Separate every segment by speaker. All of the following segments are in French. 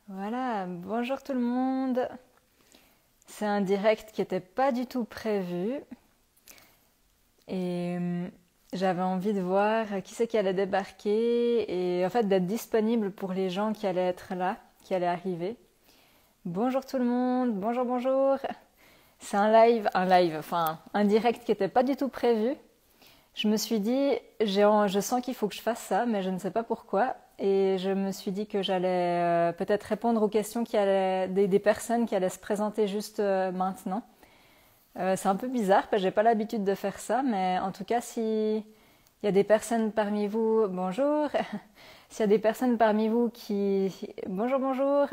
Speaker 1: Voilà, bonjour tout le monde. C'est un direct qui n'était pas du tout prévu et j'avais envie de voir qui c'est qui allait débarquer et en fait d'être disponible pour les gens qui allaient être là, qui allaient arriver. Bonjour tout le monde, bonjour, bonjour. C'est enfin un direct qui n'était pas du tout prévu. Je me suis dit, je sens qu'il faut que je fasse ça, mais je ne sais pas pourquoi. Et je me suis dit que j'allais peut-être répondre aux questions des personnes qui allaient se présenter juste maintenant. C'est un peu bizarre parce que j'ai pas l'habitude de faire ça, mais en tout cas, si il y a des personnes parmi vous, bonjour. S'il y a des personnes parmi vous bonjour, bonjour,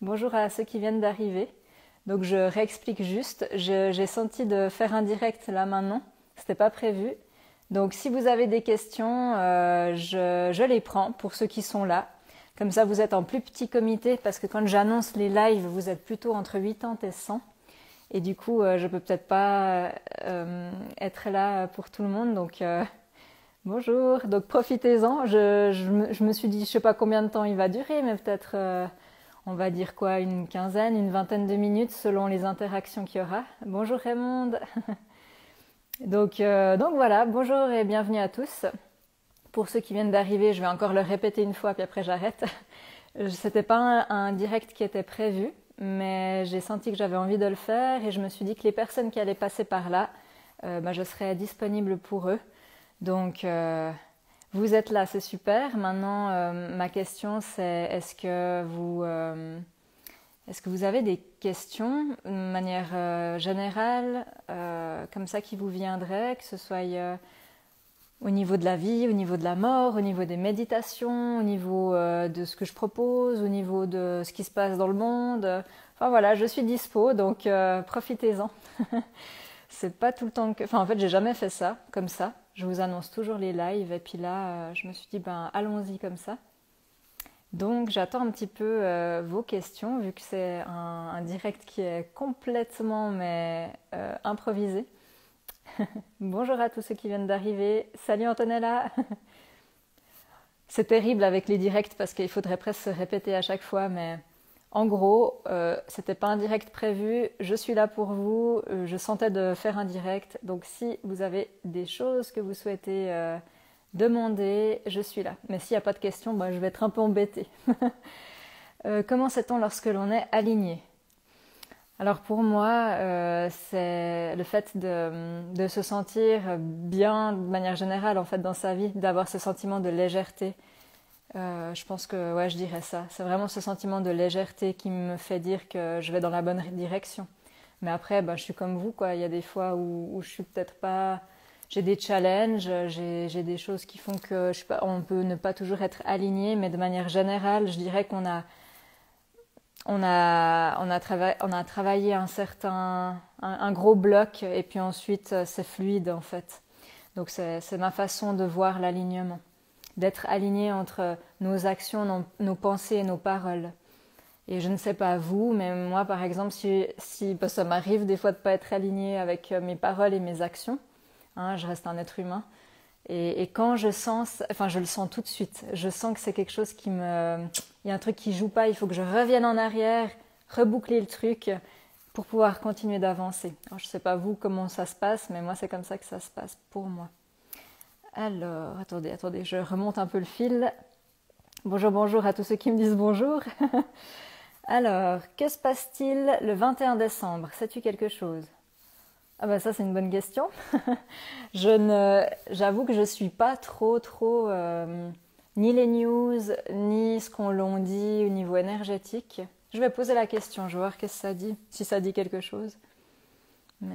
Speaker 1: bonjour à ceux qui viennent d'arriver. Donc je réexplique juste. J'ai senti de faire un direct là maintenant. C'était pas prévu. Donc si vous avez des questions, je les prends pour ceux qui sont là. Comme ça, vous êtes en plus petit comité parce que quand j'annonce les lives, vous êtes plutôt entre 80 et 100. Et du coup, je peux peut-être pas être là pour tout le monde. Donc bonjour. Donc profitez-en. Je me suis dit, je sais pas combien de temps il va durer, mais peut-être, on va dire quoi, une quinzaine, une vingtaine de minutes selon les interactions qu'il y aura. Bonjour Raymond. Donc voilà, bonjour et bienvenue à tous. Pour ceux qui viennent d'arriver, je vais encore le répéter une fois puis après j'arrête. C'était pas un direct qui était prévu, mais j'ai senti que j'avais envie de le faire et je me suis dit que les personnes qui allaient passer par là, je serais disponible pour eux. Donc vous êtes là, c'est super. Maintenant, ma question c'est est-ce que vous avez des questions de manière générale, comme ça, qui vous viendraient, que ce soit au niveau de la vie, au niveau de la mort, au niveau des méditations, au niveau de ce que je propose, au niveau de ce qui se passe dans le monde. Enfin voilà, je suis dispo, donc profitez-en. C'est pas tout le temps que... Enfin en fait, j'ai jamais fait ça, comme ça. Je vous annonce toujours les lives, et puis là, je me suis dit, ben allons-y comme ça. Donc j'attends un petit peu vos questions, vu que c'est un direct qui est complètement improvisé. Bonjour à tous ceux qui viennent d'arriver. Salut Antonella. C'est terrible avec les directs parce qu'il faudrait presque se répéter à chaque fois, mais en gros, c'était pas un direct prévu. Je suis là pour vous. Je sentais de faire un direct. Donc si vous avez des choses que vous souhaitez demander, je suis là. Mais s'il n'y a pas de questions, je vais être un peu embêtée. Comment sait-on lorsque l'on est aligné? Alors pour moi, c'est le fait de se sentir bien de manière générale en fait dans sa vie, d'avoir ce sentiment de légèreté. Je pense que ouais, je dirais ça. C'est vraiment ce sentiment de légèreté qui me fait dire que je vais dans la bonne direction. Mais après, je suis comme vous, quoi. Il y a des fois où je suis peut-être pas. J'ai des challenges, j'ai des choses qui font que on peut ne pas toujours être aligné, mais de manière générale, je dirais on a travaillé un gros bloc et puis ensuite c'est fluide en fait. Donc c'est ma façon de voir l'alignement, d'être aligné entre nos actions, nos pensées et nos paroles. Et je ne sais pas vous, mais moi par exemple, ça m'arrive des fois de ne pas être aligné avec mes paroles et mes actions, hein, je reste un être humain. Et quand je le sens tout de suite. Je sens que c'est quelque chose il y a un truc qui joue pas. Il faut que je revienne en arrière, reboucler le truc pour pouvoir continuer d'avancer. Alors, je sais pas vous comment ça se passe, mais moi c'est comme ça que ça se passe pour moi. Alors, attendez, je remonte un peu le fil. Bonjour, bonjour à tous ceux qui me disent bonjour. Alors, que se passe-t-il le 21 décembre? Sais-tu quelque chose? Ah bah ça c'est une bonne question. J'avoue que je suis pas trop ni les news ni ce qu'on l'on dit au niveau énergétique. Je vais poser la question, je vais voir qu'est-ce que ça dit, si ça dit quelque chose. Mais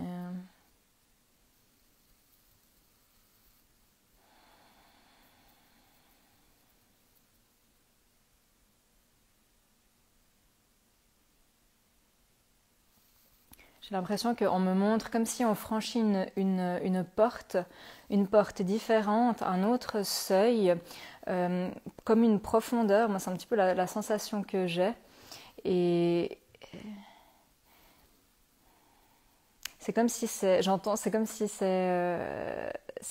Speaker 1: j'ai l'impression qu'on me montre comme si on franchit une porte différente, un autre seuil, comme une profondeur. Moi, c'est un petit peu la sensation que j'ai. Et c'est comme si c'est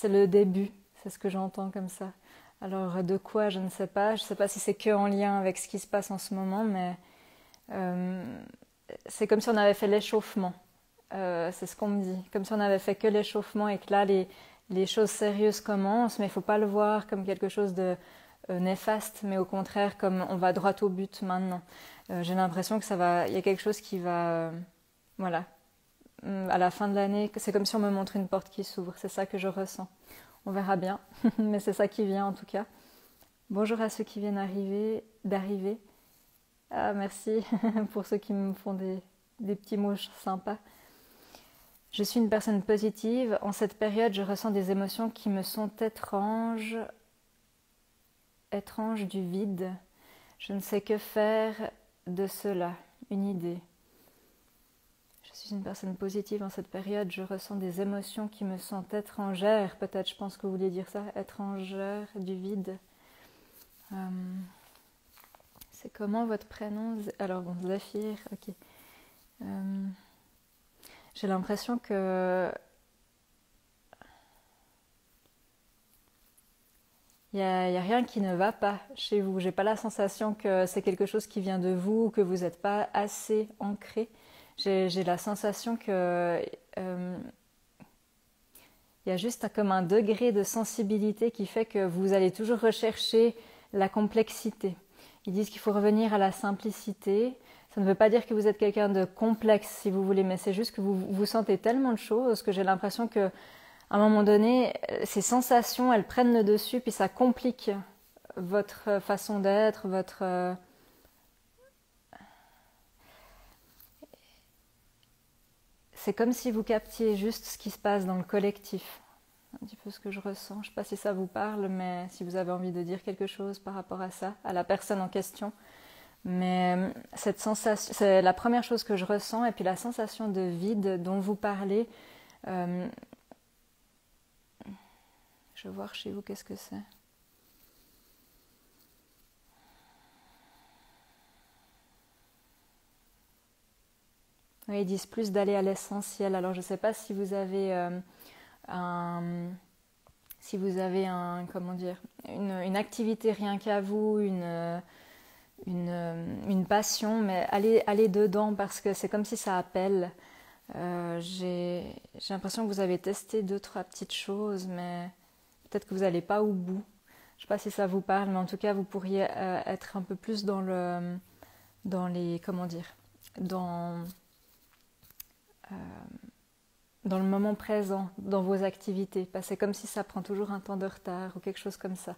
Speaker 1: le début. C'est ce que j'entends comme ça. Alors, de quoi, je ne sais pas. Je ne sais pas si c'est que en lien avec ce qui se passe en ce moment, mais C'est comme si on avait fait l'échauffement. C'est ce qu'on me dit. Comme si on avait fait que l'échauffement et que là, les choses sérieuses commencent, mais il ne faut pas le voir comme quelque chose de néfaste, mais au contraire, comme on va droit au but maintenant. J'ai l'impression que il y a quelque chose qui va... voilà. À la fin de l'année, c'est comme si on me montre une porte qui s'ouvre. C'est ça que je ressens. On verra bien, mais c'est ça qui vient en tout cas. Bonjour à ceux qui viennent d'arriver. Ah, merci pour ceux qui me font des petits mots sympas. Je suis une personne positive. En cette période, je ressens des émotions qui me sont étranges du vide. Je ne sais que faire de cela. Une idée. Je suis une personne positive en cette période. Je ressens des émotions qui me sont étrangères. Peut-être, je pense que vous vouliez dire ça. Étrangères du vide. C'est comment votre prénom? Alors bon, Zéphyr, ok. J'ai l'impression que il y a rien qui ne va pas chez vous. J'ai pas la sensation que c'est quelque chose qui vient de vous, que vous n'êtes pas assez ancré. J'ai la sensation que il y a juste comme un degré de sensibilité qui fait que vous allez toujours rechercher la complexité. Ils disent qu'il faut revenir à la simplicité. Ça ne veut pas dire que vous êtes quelqu'un de complexe, si vous voulez, mais c'est juste que vous sentez tellement de choses que j'ai l'impression que, à un moment donné, ces sensations, elles prennent le dessus, puis ça complique votre façon d'être, votre... C'est comme si vous captiez juste ce qui se passe dans le collectif. Un petit peu ce que je ressens. Je ne sais pas si ça vous parle, mais si vous avez envie de dire quelque chose par rapport à ça, à la personne en question. Mais cette sensation, c'est la première chose que je ressens, et puis la sensation de vide dont vous parlez. Je vais voir chez vous qu'est-ce que c'est. Oui, ils disent plus d'aller à l'essentiel. Alors je ne sais pas si vous avez comment dire, une activité rien qu'à vous, une passion, mais allez dedans parce que c'est comme si ça appelle. J'ai l'impression que vous avez testé 2-3 petites choses, mais peut-être que vous n'allez pas au bout. Je ne sais pas si ça vous parle, mais en tout cas, vous pourriez être un peu plus dans les, comment dire, dans le moment présent, dans vos activités. Parce que c'est comme si ça prend toujours un temps de retard ou quelque chose comme ça.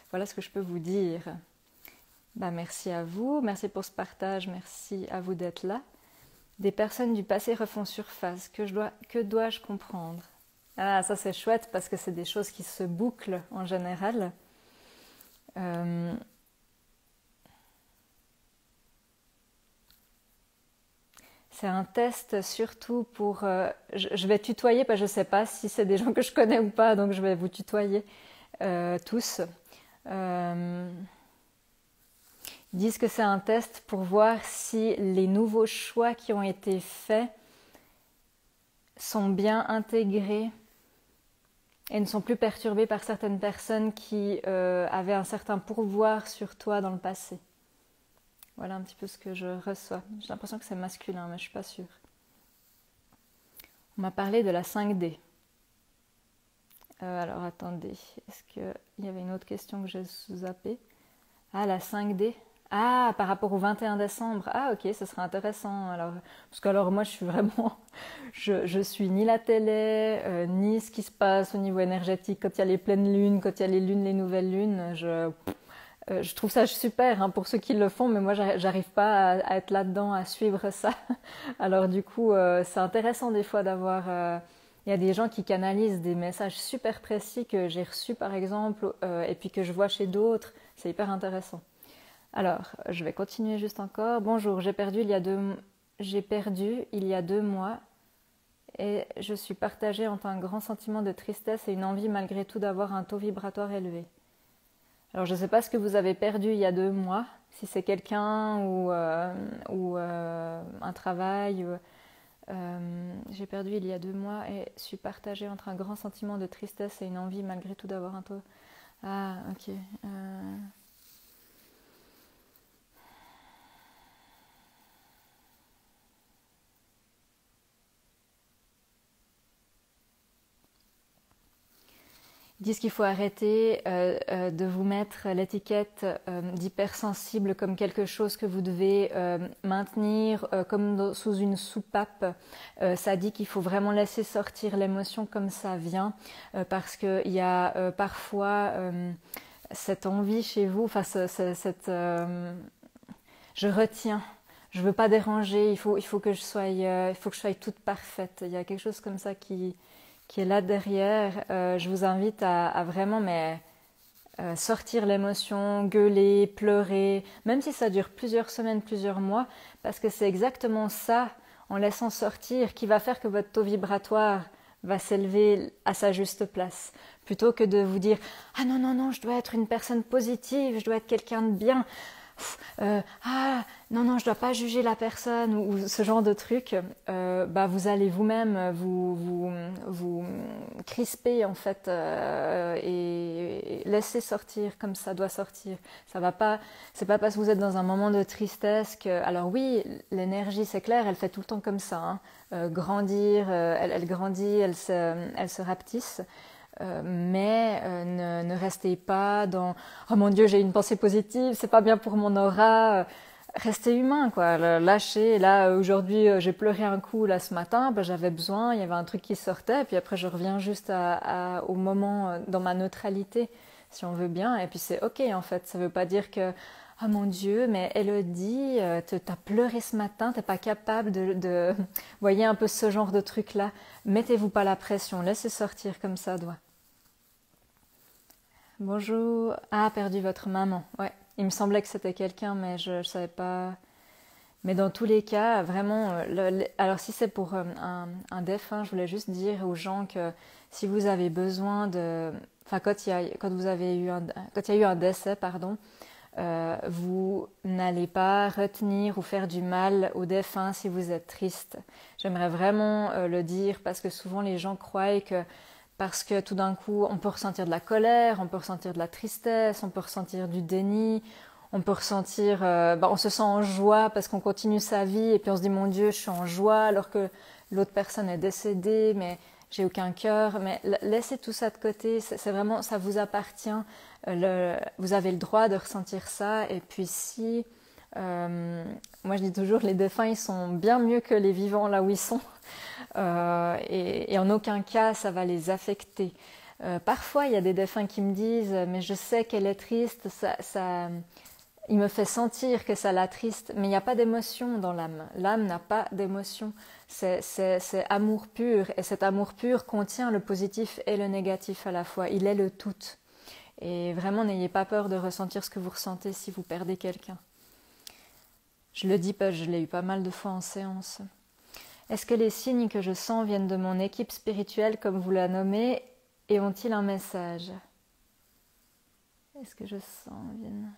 Speaker 1: Voilà ce que je peux vous dire. Merci à vous, merci pour ce partage, merci à vous d'être là. Des personnes du passé refont surface, que dois-je comprendre? Ah, ça c'est chouette parce que c'est des choses qui se bouclent en général. C'est un test surtout pour... je vais tutoyer, parce que je ne sais pas si c'est des gens que je connais ou pas, donc je vais vous tutoyer tous. Ils disent que c'est un test pour voir si les nouveaux choix qui ont été faits sont bien intégrés et ne sont plus perturbés par certaines personnes qui avaient un certain pourvoir sur toi dans le passé. Voilà un petit peu ce que je reçois. J'ai l'impression que c'est masculin, mais je ne suis pas sûre. On m'a parlé de la 5D. Alors attendez, est-ce qu'il y avait une autre question que j'ai zappée? Ah, la 5D. Ah, par rapport au 21 décembre. Ah, ok, ce serait intéressant. Alors, parce que alors moi, je suis vraiment... Je suis ni la télé, ni ce qui se passe au niveau énergétique. Quand il y a les pleines lunes, quand il y a les lunes, les nouvelles lunes, je trouve ça super pour ceux qui le font, mais moi, j'arrive pas à être là-dedans, à suivre ça. Alors du coup, c'est intéressant des fois d'avoir... Il y a des gens qui canalisent des messages super précis que j'ai reçus, par exemple, et puis que je vois chez d'autres. C'est hyper intéressant. Alors, je vais continuer juste encore. Bonjour, j'ai perdu il y a 2 mois et je suis partagée entre un grand sentiment de tristesse et une envie malgré tout d'avoir un taux vibratoire élevé. Alors, je ne sais pas ce que vous avez perdu il y a 2 mois, si c'est quelqu'un ou un travail. J'ai perdu il y a 2 mois et suis partagée entre un grand sentiment de tristesse et une envie malgré tout d'avoir un taux... Ah, ok. Ils disent qu'il faut arrêter de vous mettre l'étiquette d'hypersensible comme quelque chose que vous devez maintenir comme sous une soupape. Ça dit qu'il faut vraiment laisser sortir l'émotion comme ça vient parce qu'il y a parfois cette envie chez vous, enfin je retiens. Je veux pas déranger, il faut que je sois toute parfaite. Il y a quelque chose comme ça qui est là derrière. Je vous invite à vraiment sortir l'émotion, gueuler, pleurer, même si ça dure plusieurs semaines, plusieurs mois, parce que c'est exactement ça, en laissant sortir, qui va faire que votre taux vibratoire va s'élever à sa juste place. Plutôt que de vous dire « Ah non, non, non, je dois être une personne positive, je dois être quelqu'un de bien. » Ah non non je dois pas juger la personne ou ce genre de truc, vous allez vous-même vous crisper en fait et laisser sortir comme ça doit sortir. Ça va pas, c'est pas parce que vous êtes dans un moment de tristesse que, alors oui, l'énergie c'est clair, elle fait tout le temps comme ça, hein. Grandir, elle grandit, elle se rapetisse. Mais ne restez pas dans « Oh mon Dieu, j'ai une pensée positive, c'est pas bien pour mon aura ». Restez humain, quoi. Lâchez. Là, aujourd'hui, j'ai pleuré un coup là ce matin, j'avais besoin, il y avait un truc qui sortait, et puis après je reviens juste au moment dans ma neutralité, si on veut bien, et puis c'est ok en fait. Ça veut pas dire que « Oh mon Dieu, mais Elodie, t'as pleuré ce matin, t'es pas capable de... » Voyez un peu ce genre de truc-là. Mettez-vous pas la pression, laissez sortir comme ça doit. Bonjour. Ah, perdu votre maman. Ouais, il me semblait que c'était quelqu'un, mais je savais pas. Mais dans tous les cas, vraiment, alors si c'est pour un défunt, je voulais juste dire aux gens que si vous avez besoin de... Enfin, quand il y a eu un décès, pardon, vous n'allez pas retenir ou faire du mal aux défunts si vous êtes triste. J'aimerais vraiment le dire parce que souvent les gens croient que parce que tout d'un coup on peut ressentir de la colère, on peut ressentir de la tristesse, on peut ressentir du déni, on peut ressentir, on se sent en joie parce qu'on continue sa vie et puis on se dit mon Dieu je suis en joie alors que l'autre personne est décédée mais j'ai aucun cœur. Mais laissez tout ça de côté, c'est vraiment, ça vous appartient. Vous avez le droit de ressentir ça. Et puis si, moi je dis toujours, les défunts ils sont bien mieux que les vivants là où ils sont, et en aucun cas ça va les affecter. Parfois il y a des défunts qui me disent mais je sais qu'elle est triste, il me fait sentir que ça l'attriste, mais il n'y a pas d'émotion dans l'âme. L'âme n'a pas d'émotion. C'est amour pur, et cet amour pur contient le positif et le négatif à la fois. Il est le tout. Et vraiment, n'ayez pas peur de ressentir ce que vous ressentez si vous perdez quelqu'un. Je le dis pas, je l'ai eu pas mal de fois en séance. Est-ce que les signes que je sens viennent de mon équipe spirituelle, comme vous la nommez, et ont-ils un message? Est-ce que je sens viennent...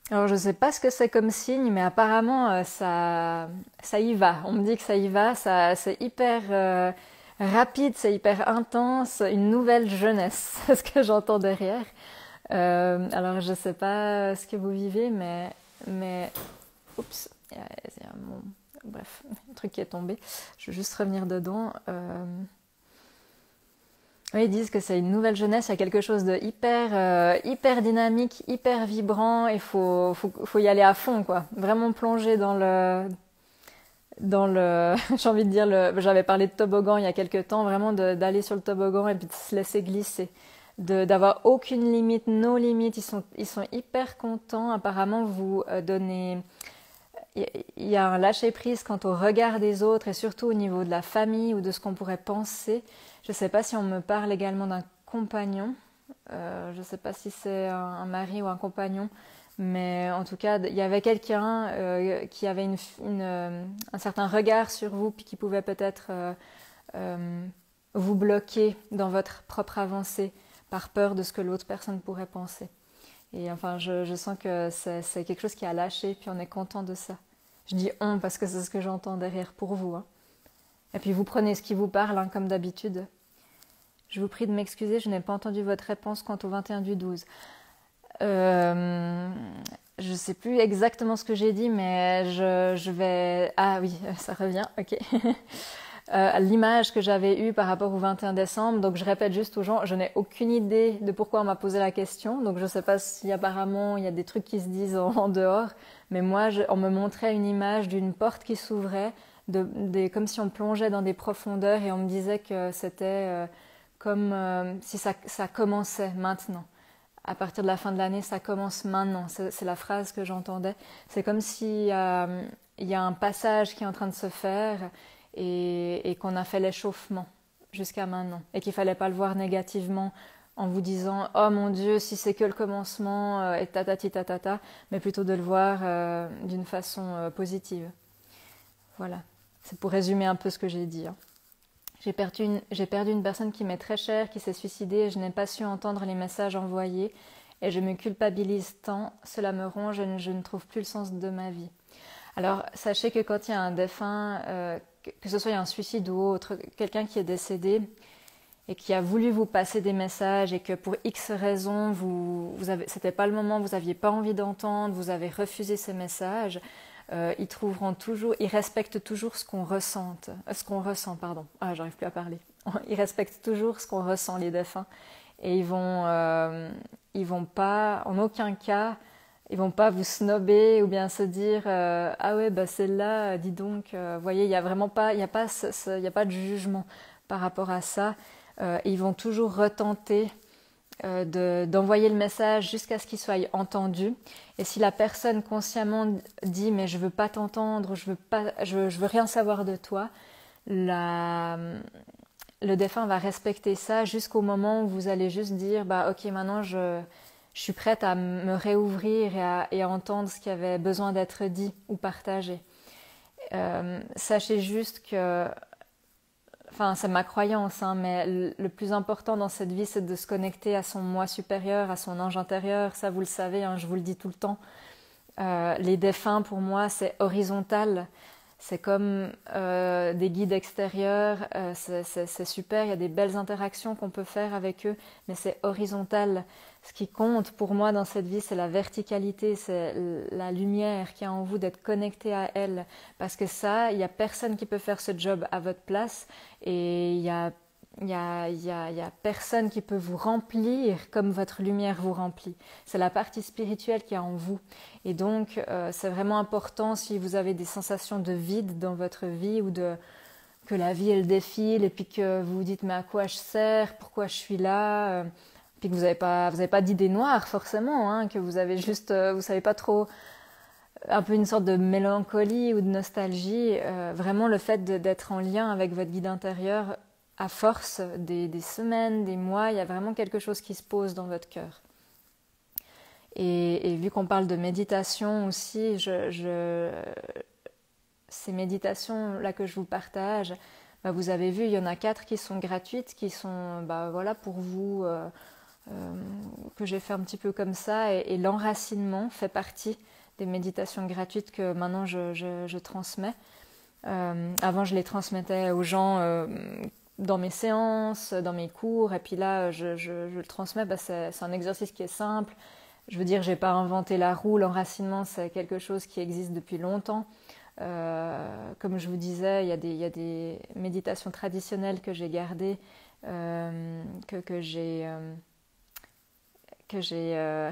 Speaker 1: Alors je ne sais pas ce que c'est comme signe, mais apparemment ça y va. On me dit que ça y va, c'est hyper rapide, c'est hyper intense, une nouvelle jeunesse, c'est ce que j'entends derrière. Alors je ne sais pas ce que vous vivez, mais oups, bref, un truc qui est tombé. Je vais juste revenir dedans. Oui, ils disent que c'est une nouvelle jeunesse, il y a quelque chose de hyper dynamique, hyper vibrant, et faut y aller à fond, quoi. Vraiment plonger dans le, j'ai envie de dire j'avais parlé de toboggan il y a quelques temps, vraiment d'aller sur le toboggan et puis de se laisser glisser, d'avoir aucune limite, nos limites. Ils sont hyper contents. Apparemment, vous donnez. Il y a un lâcher-prise quant au regard des autres et surtout au niveau de la famille ou de ce qu'on pourrait penser. Je ne sais pas si on me parle également d'un compagnon. Je ne sais pas si c'est un mari ou un compagnon. Mais en tout cas, il y avait quelqu'un qui avait un certain regard sur vous puis qui pouvait peut-être vous bloquer dans votre propre avancée par peur de ce que l'autre personne pourrait penser. Et enfin, je sens que c'est quelque chose qui a lâché puis on est content de ça. Je dis « on » parce que c'est ce que j'entends derrière pour vous. Hein. Et puis vous prenez ce qui vous parle, hein, comme d'habitude. Je vous prie de m'excuser, je n'ai pas entendu votre réponse quant au 21 du 12. je sais plus exactement ce que j'ai dit, mais je vais... Ah oui, ça revient, ok. L'image que j'avais eue par rapport au 21 décembre, donc je répète juste aux gens, je n'ai aucune idée de pourquoi on m'a posé la question, donc je ne sais pas si apparemment il y a des trucs qui se disent en dehors, mais moi on me montrait une image d'une porte qui s'ouvrait, comme si on plongeait dans des profondeurs et on me disait que c'était comme si ça commençait maintenant. À partir de la fin de l'année, ça commence maintenant. C'est la phrase que j'entendais. C'est comme s'il y a un passage qui est en train de se faire et qu'on a fait l'échauffement jusqu'à maintenant. Et qu'il ne fallait pas le voir négativement en vous disant « Oh mon Dieu, si c'est que le commencement, et tatati tatata », mais plutôt de le voir d'une façon positive. Voilà. C'est pour résumer un peu ce que j'ai dit. J'ai perdu une personne qui m'est très chère, qui s'est suicidée et je n'ai pas su entendre les messages envoyés et je me culpabilise tant, cela me ronge et je ne trouve plus le sens de ma vie. Alors, sachez que quand il y a un défunt, que ce soit un suicide ou autre, quelqu'un qui est décédé et qui a voulu vous passer des messages et que pour X raisons, c'était pas le moment, vous n'aviez pas envie d'entendre, vous avez refusé ces messages, ils respectent toujours ce qu'on ressent, pardon. Ah, j'arrive plus à parler. Ils respectent toujours ce qu'on ressent, les défunts, et ils vont pas, en aucun cas, ils vont pas vous snobber ou bien se dire ah ouais bah celle-là, dis donc, voyez, il y a vraiment pas, il y a pas de jugement par rapport à ça. Ils vont toujours retenter d'envoyer le message jusqu'à ce qu'il soit entendu. Et si la personne consciemment dit mais je veux pas t'entendre, je veux rien savoir de toi, le défunt va respecter ça jusqu'au moment où vous allez juste dire bah ok, maintenant je suis prête à me réouvrir et à entendre ce qui avait besoin d'être dit ou partagé. Sachez juste que enfin, c'est ma croyance, hein, mais le plus important dans cette vie, c'est de se connecter à son moi supérieur, à son ange intérieur. Ça, vous le savez, hein, je vous le dis tout le temps. Les défunts, pour moi, c'est horizontal. C'est comme des guides extérieurs. C'est super, il y a des belles interactions qu'on peut faire avec eux, mais c'est horizontal. Ce qui compte pour moi dans cette vie, c'est la verticalité, c'est la lumière qui est en vous, d'être connecté à elle. Parce que ça, il n'y a personne qui peut faire ce job à votre place et il y a personne qui peut vous remplir comme votre lumière vous remplit. C'est la partie spirituelle qui est en vous. Et donc, c'est vraiment important si vous avez des sensations de vide dans votre vie ou que la vie, elle défile et puis que vous vous dites « mais à quoi je sers ? Pourquoi je suis là ?» Puis que vous n'avez pas d'idée noire forcément, hein, que vous avez juste, vous savez pas trop, un peu une sorte de mélancolie ou de nostalgie. Vraiment le fait d'être en lien avec votre guide intérieur, à force des semaines, des mois, il y a vraiment quelque chose qui se pose dans votre cœur. Et vu qu'on parle de méditation aussi, ces méditations-là que je vous partage, bah vous avez vu, il y en a 4 qui sont gratuites, qui sont voilà, pour vous, que j'ai fait un petit peu comme ça. Et l'enracinement fait partie des méditations gratuites que maintenant je transmets. Avant, je les transmettais aux gens dans mes séances, dans mes cours, et puis là, je le transmets. C'est un exercice qui est simple. Je veux dire, j'ai pas inventé la roue. L'enracinement, c'est quelque chose qui existe depuis longtemps. Comme je vous disais, il y a des méditations traditionnelles que j'ai gardées, que j'ai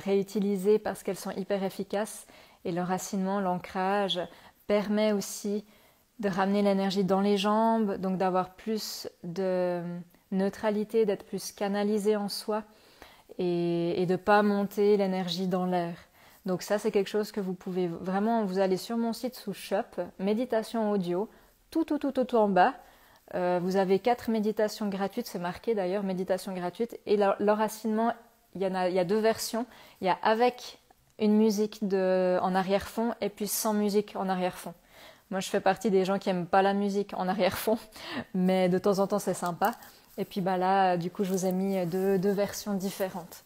Speaker 1: réutilisées parce qu'elles sont hyper efficaces. Et l'enracinement, l'ancrage, permet aussi de ramener l'énergie dans les jambes, donc d'avoir plus de neutralité, d'être plus canalisé en soi et de ne pas monter l'énergie dans l'air. Donc ça, c'est quelque chose que vous pouvez vraiment, vous allez sur mon site sous Shop, méditation audio, tout en bas. Vous avez 4 méditations gratuites, c'est marqué d'ailleurs, méditation gratuite. Et l'enracinement, il y a 2 versions. Il y a avec une musique en arrière-fond et puis sans musique en arrière-fond. Moi, je fais partie des gens qui n'aiment pas la musique en arrière-fond, mais de temps en temps, c'est sympa. Et puis là, du coup, je vous ai mis deux versions différentes.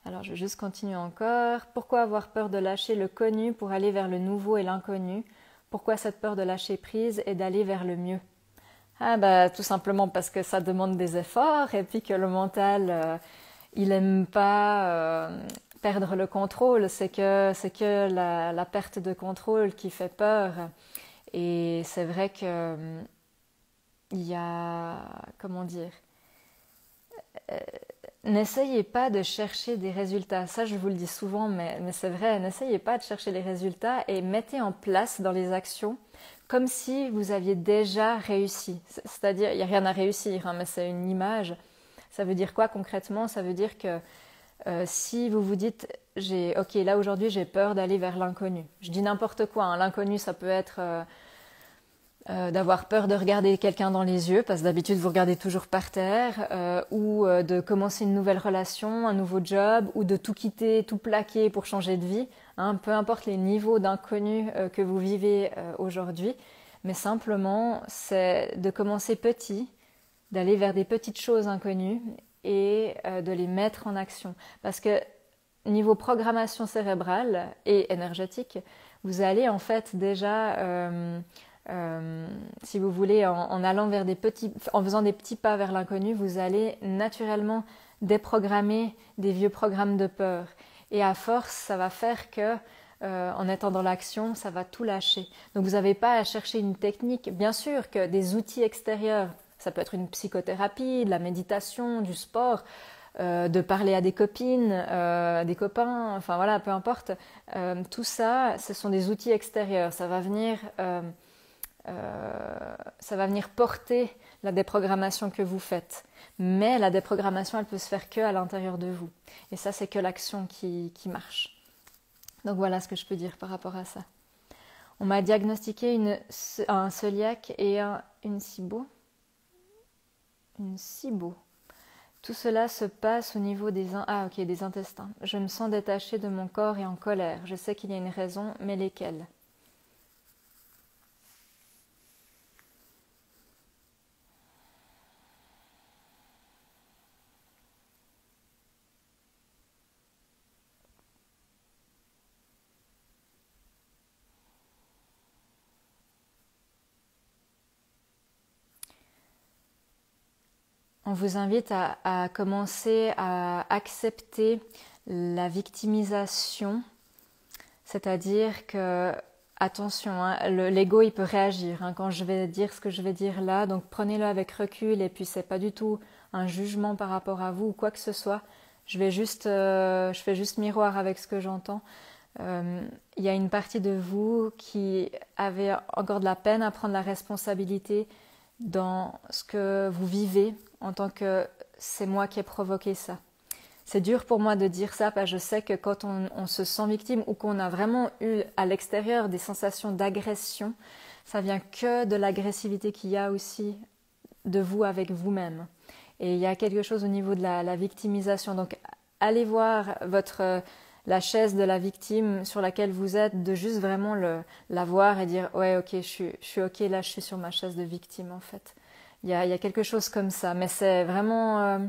Speaker 1: Alors, je vais juste continuer encore. Pourquoi avoir peur de lâcher le connu pour aller vers le nouveau et l'inconnu ? Pourquoi cette peur de lâcher prise et d'aller vers le mieux ? Tout simplement parce que ça demande des efforts et puis que le mental, il n'aime pas perdre le contrôle, c'est que la perte de contrôle qui fait peur. Et c'est vrai que il y a, comment dire, n'essayez pas de chercher des résultats. Ça, je vous le dis souvent, mais c'est vrai, n'essayez pas de chercher les résultats et mettez en place dans les actions comme si vous aviez déjà réussi. C'est-à-dire, il n'y a rien à réussir, hein, mais c'est une image. Ça veut dire quoi concrètement? Ça veut dire que si vous vous dites, ok, là aujourd'hui j'ai peur d'aller vers l'inconnu. Je dis n'importe quoi, hein. L'inconnu, ça peut être d'avoir peur de regarder quelqu'un dans les yeux, parce que d'habitude vous regardez toujours par terre, ou de commencer une nouvelle relation, un nouveau job, ou de tout quitter, tout plaquer pour changer de vie, hein, peu importe les niveaux d'inconnu que vous vivez aujourd'hui, mais simplement c'est de commencer petit, d'aller vers des petites choses inconnues et de les mettre en action. Parce que niveau programmation cérébrale et énergétique, vous allez en fait déjà... si vous voulez, en allant vers en faisant des petits pas vers l'inconnu, vous allez naturellement déprogrammer des vieux programmes de peur. Et à force, ça va faire que, en étant dans l'action, ça va tout lâcher. Donc vous n'avez pas à chercher une technique. Bien sûr que des outils extérieurs, ça peut être une psychothérapie, de la méditation, du sport, de parler à des copines, des copains, enfin voilà, peu importe. Tout ça, ce sont des outils extérieurs. Ça va venir porter la déprogrammation que vous faites. Mais la déprogrammation, elle peut se faire que à l'intérieur de vous. Et ça, c'est que l'action qui marche. Donc voilà ce que je peux dire par rapport à ça. On m'a diagnostiqué un cœliaque et une SIBO. Une SIBO. Tout cela se passe au niveau des intestins. Je me sens détachée de mon corps et en colère. Je sais qu'il y a une raison, mais lesquelles? On vous invite à commencer à accepter la victimisation, c'est-à-dire que, attention, hein, l'ego il peut réagir hein, quand je vais dire ce que je vais dire là, donc prenez-le avec recul et puis c'est pas du tout un jugement par rapport à vous ou quoi que ce soit. Je fais juste miroir avec ce que j'entends. Il y a une partie de vous qui avait encore de la peine à prendre la responsabilité dans ce que vous vivez en tant que c'est moi qui ai provoqué ça. C'est dur pour moi de dire ça parce que je sais que quand on se sent victime ou qu'on a vraiment eu à l'extérieur des sensations d'agression, ça vient que de l'agressivité qu'il y a aussi de vous avec vous-même. Et il y a quelque chose au niveau de la victimisation. Donc allez voir la chaise de la victime sur laquelle vous êtes, de juste vraiment la voir et dire ouais ok je suis ok là, je suis sur ma chaise de victime en fait. Il y a quelque chose comme ça, mais c'est vraiment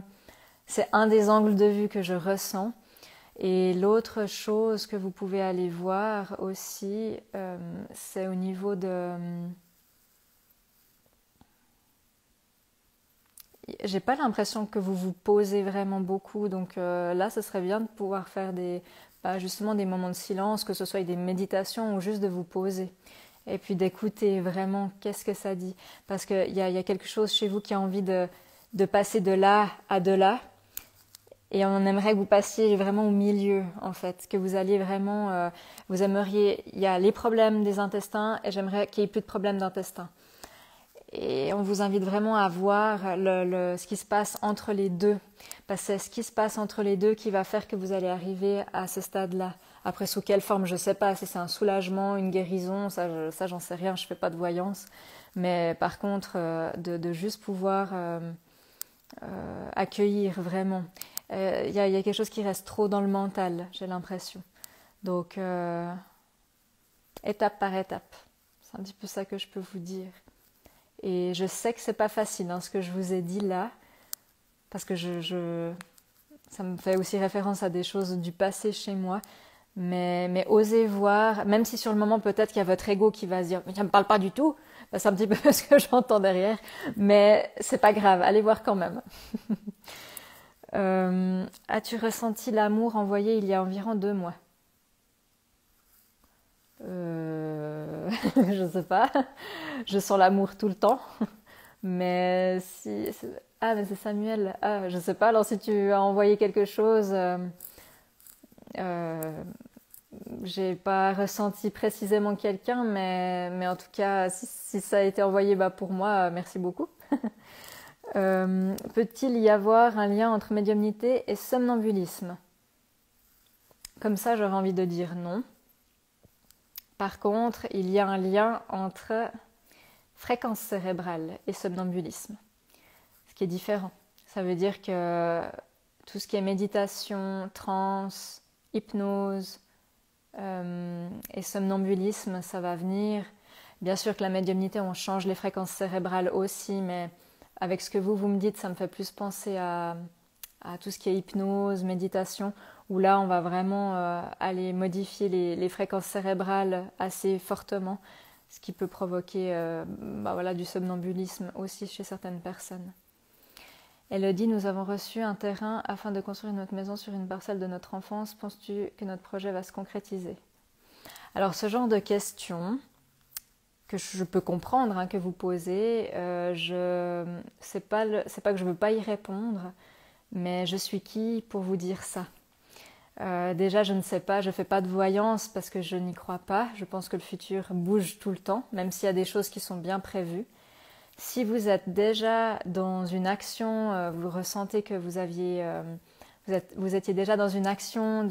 Speaker 1: c'est un des angles de vue que je ressens. Et l'autre chose que vous pouvez aller voir aussi, c'est au niveau de... J'ai pas l'impression que vous vous posez vraiment beaucoup, donc là, ce serait bien de pouvoir faire justement des moments de silence, que ce soit des méditations ou juste de vous poser. Et puis d'écouter vraiment qu'est-ce que ça dit. Parce qu'il y a quelque chose chez vous qui a envie de passer de là à de là. Et on aimerait que vous passiez vraiment au milieu, en fait. Que vous alliez vraiment... vous aimeriez... Il y a les problèmes des intestins et j'aimerais qu'il n'y ait plus de problèmes d'intestin. Et on vous invite vraiment à voir ce qui se passe entre les deux. Parce que c'est ce qui se passe entre les deux qui va faire que vous allez arriver à ce stade-là. Après, sous quelle forme, je ne sais pas. Si c'est un soulagement, une guérison, ça j'en sais rien, je ne fais pas de voyance. Mais par contre, de juste pouvoir accueillir vraiment. Il y a quelque chose qui reste trop dans le mental, j'ai l'impression. Donc, étape par étape. C'est un petit peu ça que je peux vous dire. Et je sais que c'est pas facile, hein, ce que je vous ai dit là, parce que ça me fait aussi référence à des choses du passé chez moi. Mais osez voir, même si sur le moment peut-être qu'il y a votre ego qui va se dire « mais ça me parle pas du tout », c'est un petit peu ce que j'entends derrière, mais c'est pas grave, allez voir quand même. As-tu ressenti l'amour envoyé il y a environ 2 mois? Je sais pas. Je sens l'amour tout le temps. Mais si... Ah, mais c'est Samuel. Ah, je sais pas. Alors si tu as envoyé quelque chose... j'ai pas ressenti précisément quelqu'un, mais en tout cas, si ça a été envoyé pour moi, merci beaucoup. Peut-il y avoir un lien entre médiumnité et somnambulisme? Comme ça, j'aurais envie de dire non. Par contre, il y a un lien entre fréquence cérébrale et somnambulisme, ce qui est différent. Ça veut dire que tout ce qui est méditation, transe, hypnose et somnambulisme, ça va venir. Bien sûr que la médiumnité, on change les fréquences cérébrales aussi, mais avec ce que vous me dites, ça me fait plus penser à tout ce qui est hypnose, méditation, où là, on va vraiment aller modifier les fréquences cérébrales assez fortement, ce qui peut provoquer du somnambulisme aussi chez certaines personnes. Elodie, nous avons reçu un terrain afin de construire notre maison sur une parcelle de notre enfance. Penses-tu que notre projet va se concrétiser? Alors, ce genre de questions que je peux comprendre que vous posez, c'est pas que je veux pas y répondre, mais je suis qui pour vous dire ça? Déjà, je ne sais pas, je fais pas de voyance parce que je n'y crois pas. Je pense que le futur bouge tout le temps, même s'il y a des choses qui sont bien prévues. Si vous êtes déjà dans une action, vous ressentez que vous étiez déjà dans une action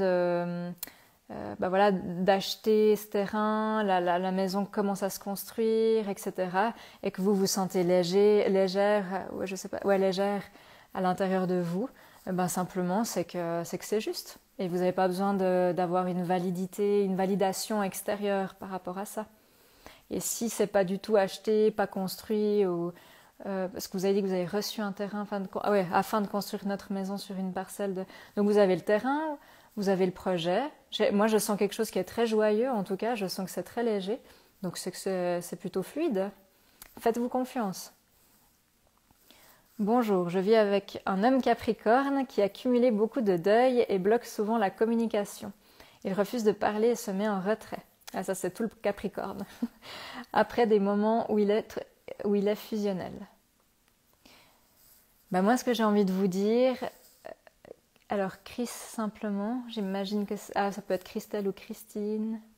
Speaker 1: d'acheter ce terrain, la maison commence à se construire, etc. Et que vous vous sentez légère à l'intérieur de vous, simplement c'est que c'est juste. Et vous n'avez pas besoin d'avoir une validation extérieure par rapport à ça. Et si c'est pas du tout acheté, pas construit, parce que vous avez dit que vous avez reçu un terrain afin de construire notre maison sur une parcelle Donc vous avez le terrain, vous avez le projet. Moi je sens quelque chose qui est très joyeux, en tout cas, je sens que c'est très léger. Donc c'est que c'est plutôt fluide. Faites-vous confiance. Bonjour, je vis avec un homme Capricorne qui a cumulé beaucoup de deuil et bloque souvent la communication. Il refuse de parler et se met en retrait. Ah, ça c'est tout le Capricorne. Après des moments où il est fusionnel. Moi ce que j'ai envie de vous dire, alors Chris simplement, j'imagine que ça peut être Christelle ou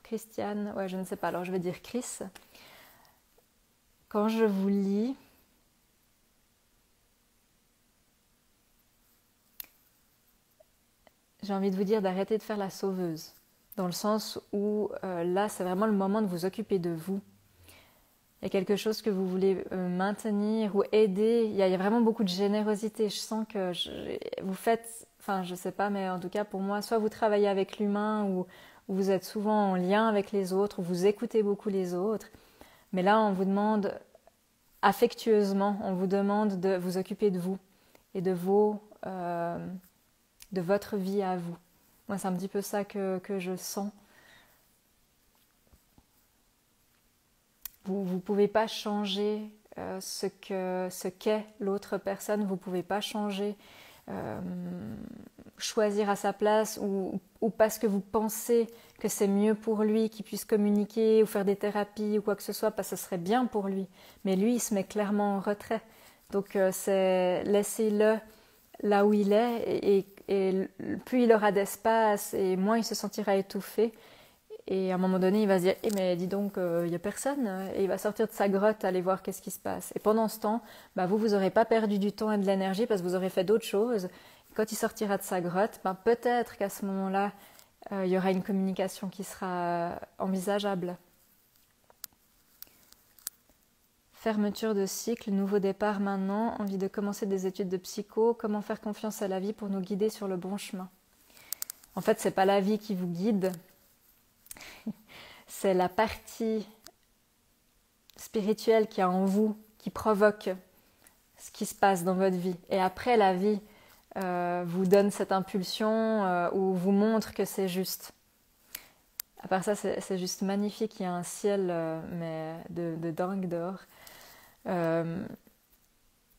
Speaker 1: Christiane, ouais je ne sais pas, alors je vais dire Chris. Quand je vous lis, j'ai envie de vous dire d'arrêter de faire la sauveuse. Dans le sens où là, c'est vraiment le moment de vous occuper de vous. Il y a quelque chose que vous voulez maintenir ou aider. Il y a vraiment beaucoup de générosité. Je sens que vous faites, je ne sais pas, mais en tout cas pour moi, soit vous travaillez avec l'humain ou vous êtes souvent en lien avec les autres, ou vous écoutez beaucoup les autres. Mais là, on vous demande affectueusement, on vous demande de vous occuper de vous et de votre vie à vous. Moi, c'est un petit peu ça que je sens. Vous ne pouvez pas changer ce qu'est l'autre personne. Vous ne pouvez pas changer, choisir à sa place ou parce que vous pensez que c'est mieux pour lui qu'il puisse communiquer ou faire des thérapies ou quoi que ce soit, parce que ce serait bien pour lui. Mais lui, il se met clairement en retrait. Donc, laissez-le là où il est et plus il aura d'espace et moins il se sentira étouffé. Et à un moment donné, il va se dire mais dis donc, il n'y a personne. Et il va sortir de sa grotte, aller voir qu'est-ce qui se passe. Et pendant ce temps, vous n'aurez pas perdu du temps et de l'énergie parce que vous aurez fait d'autres choses. Et quand il sortira de sa grotte, peut-être qu'à ce moment-là, il y aura une communication qui sera envisageable. Fermeture de cycle, nouveau départ maintenant, envie de commencer des études de psycho, comment faire confiance à la vie pour nous guider sur le bon chemin. En fait, c'est pas la vie qui vous guide, c'est la partie spirituelle qui est en vous, qui provoque ce qui se passe dans votre vie. Et après, la vie vous donne cette impulsion ou vous montre que c'est juste. À part ça, c'est juste magnifique, il y a un ciel mais de dingue dehors.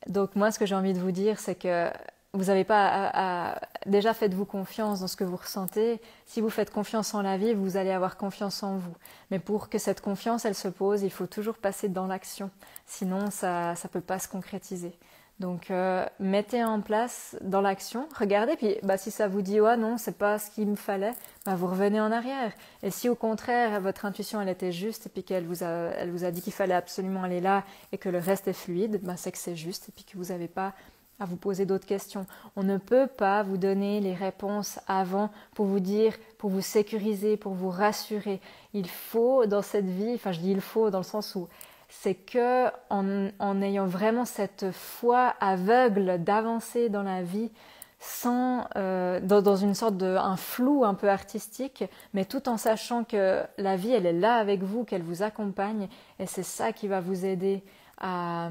Speaker 1: Donc moi, ce que j'ai envie de vous dire, c'est que vous n'avez pas déjà faites-vous confiance dans ce que vous ressentez. Si vous faites confiance en la vie, vous allez avoir confiance en vous. Mais pour que cette confiance, elle se pose, il faut toujours passer dans l'action. Sinon, ça peut pas se concrétiser. Donc, mettez en place dans l'action. Regardez, puis si ça vous dit « Ouais, non, c'est pas ce qu'il me fallait », vous revenez en arrière. Et si au contraire, votre intuition, elle était juste et puis elle vous a dit qu'il fallait absolument aller là et que le reste est fluide, c'est que c'est juste et puis que vous n'avez pas à vous poser d'autres questions. On ne peut pas vous donner les réponses avant pour vous dire, pour vous sécuriser, pour vous rassurer. Il faut dans cette vie, je dis il faut dans le sens où c'est que en ayant vraiment cette foi aveugle d'avancer dans la vie sans dans une sorte de un flou un peu artistique, mais tout en sachant que la vie elle est là avec vous, qu'elle vous accompagne et c'est ça qui va vous aider à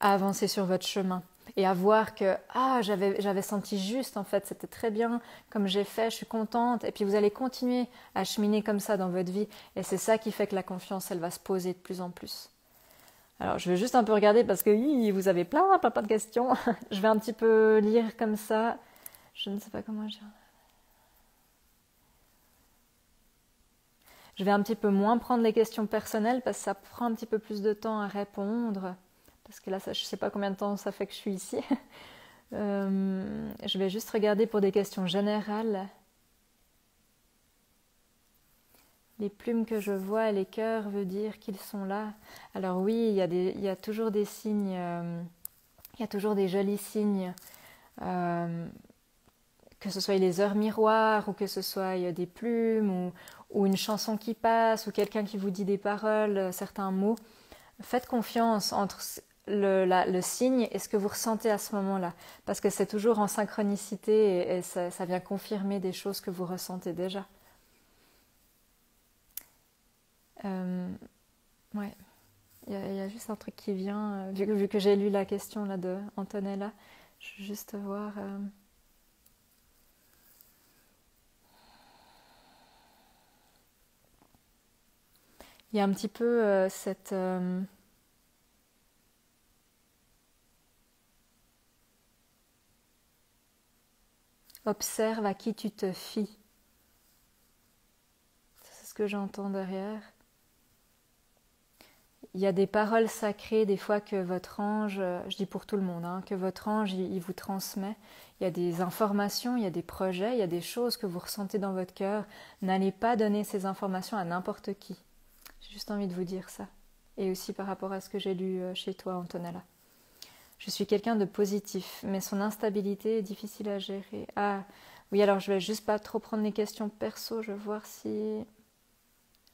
Speaker 1: avancer sur votre chemin et à voir que j'avais senti juste en fait, c'était très bien comme j'ai fait, je suis contente et puis vous allez continuer à cheminer comme ça dans votre vie et c'est ça qui fait que la confiance elle va se poser de plus en plus. Alors je vais juste un peu regarder parce que vous avez plein de questions. Je vais un petit peu lire comme ça, je ne sais pas comment dire. Je vais un petit peu moins prendre les questions personnelles parce que ça prend un petit peu plus de temps à répondre. Parce que là, je ne sais pas combien de temps ça fait que je suis ici. Je vais juste regarder pour des questions générales. Les plumes que je vois et les cœurs veut dire qu'ils sont là. Alors oui, il y a toujours des signes, il y a toujours des jolis signes, que ce soit les heures miroirs ou que ce soit des plumes ou une chanson qui passe ou quelqu'un qui vous dit des paroles, certains mots. Faites confiance entre le signe et ce que vous ressentez à ce moment-là. Parce que c'est toujours en synchronicité et ça vient confirmer des choses que vous ressentez déjà. Ouais. Il y a juste un truc qui vient, vu que j'ai lu la question là de Antonella. Je vais juste voir... Il y a un petit peu cette... Observe à qui tu te fies. C'est ce que j'entends derrière. Il y a des paroles sacrées des fois que votre ange, je dis pour tout le monde, que votre ange il vous transmet. Il y a des informations, il y a des projets, il y a des choses que vous ressentez dans votre cœur. N'allez pas donner ces informations à n'importe qui. J'ai juste envie de vous dire ça. Et aussi par rapport à ce que j'ai lu chez toi, Antonella. Je suis quelqu'un de positif, mais son instabilité est difficile à gérer. Ah, oui, alors je vais juste pas trop prendre les questions perso, je vais voir si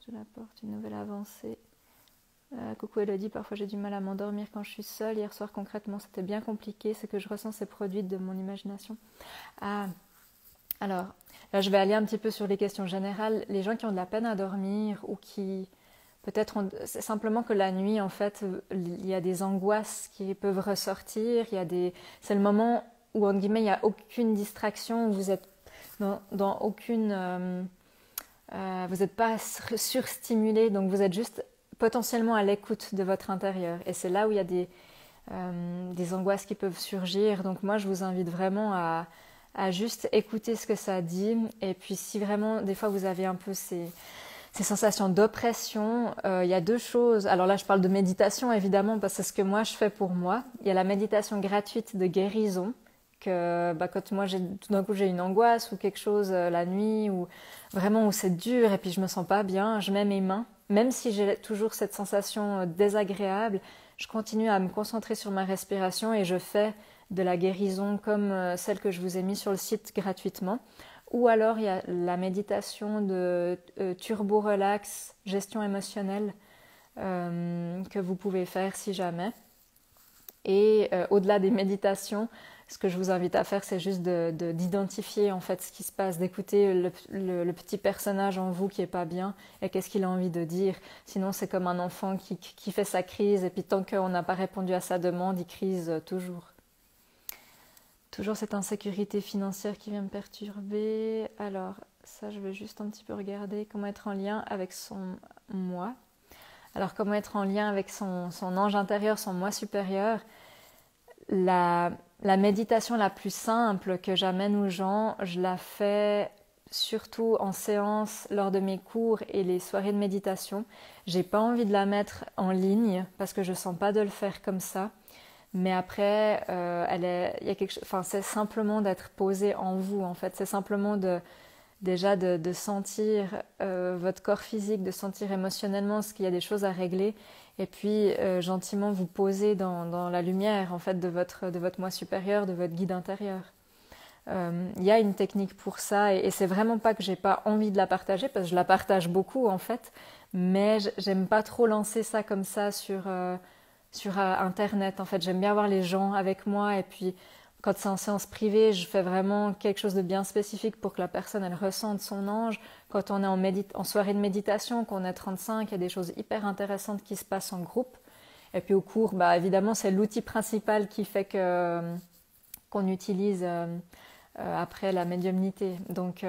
Speaker 1: je l'apporte une nouvelle avancée. Coucou Elodie, parfois j'ai du mal à m'endormir quand je suis seule. Hier soir concrètement c'était bien compliqué, ce que je ressens c'est produit de mon imagination. Ah, alors là je vais aller un petit peu sur les questions générales. Les gens qui ont de la peine à dormir ou qui peut-être c'est simplement que la nuit en fait il y a des angoisses qui peuvent ressortir. C'est le moment où entre guillemets il n'y a aucune distraction, où vous êtes dans aucune... vous n'êtes pas surstimulé, donc vous êtes juste potentiellement à l'écoute de votre intérieur. Et c'est là où il y a des angoisses qui peuvent surgir. Donc moi, je vous invite vraiment à juste écouter ce que ça dit. Et puis si vraiment, des fois, vous avez un peu ces sensations d'oppression, il y a deux choses. Alors là, je parle de méditation, évidemment, parce que c'est ce que moi, je fais pour moi. Il y a la méditation gratuite de guérison, que quand moi, tout d'un coup, j'ai une angoisse ou quelque chose la nuit, ou vraiment où c'est dur et puis je me sens pas bien, je mets mes mains. Même si j'ai toujours cette sensation désagréable, je continue à me concentrer sur ma respiration et je fais de la guérison comme celle que je vous ai mise sur le site gratuitement. Ou alors il y a la méditation de Turbo Relax, gestion émotionnelle, que vous pouvez faire si jamais. Et au-delà des méditations, ce que je vous invite à faire, c'est juste d'identifier en fait ce qui se passe, d'écouter le petit personnage en vous qui est pas bien et qu'est-ce qu'il a envie de dire. Sinon, c'est comme un enfant qui fait sa crise et puis tant qu'on n'a pas répondu à sa demande, il crise toujours. Toujours cette insécurité financière qui vient me perturber. Alors, ça, je vais juste un petit peu regarder comment être en lien avec son moi. Alors, comment être en lien avec son ange intérieur, son moi supérieur. la méditation la plus simple que j'amène aux gens, je la fais surtout en séance lors de mes cours et les soirées de méditation. J'ai pas envie de la mettre en ligne parce que je sens pas de le faire comme ça. Mais après, il y a quelque chose, enfin, c'est simplement d'être posé en vous, en fait. C'est simplement de sentir votre corps physique, de sentir émotionnellement ce qu'il y a des choses à régler, et puis gentiment vous poser dans la lumière, en fait, de votre moi supérieur, de votre guide intérieur. Il y a une technique pour ça, et c'est vraiment pas que j'ai pas envie de la partager, parce que je la partage beaucoup, en fait, mais j'aime pas trop lancer ça comme ça sur Internet. En fait, j'aime bien avoir les gens avec moi, et puis quand c'est en séance privée, je fais vraiment quelque chose de bien spécifique pour que la personne elle ressente son ange. Quand on est en soirée de méditation, qu'on est 35, il y a des choses hyper intéressantes qui se passent en groupe. Et puis au cours, bah, évidemment, c'est l'outil principal qui fait qu'on utilise après la médiumnité. Donc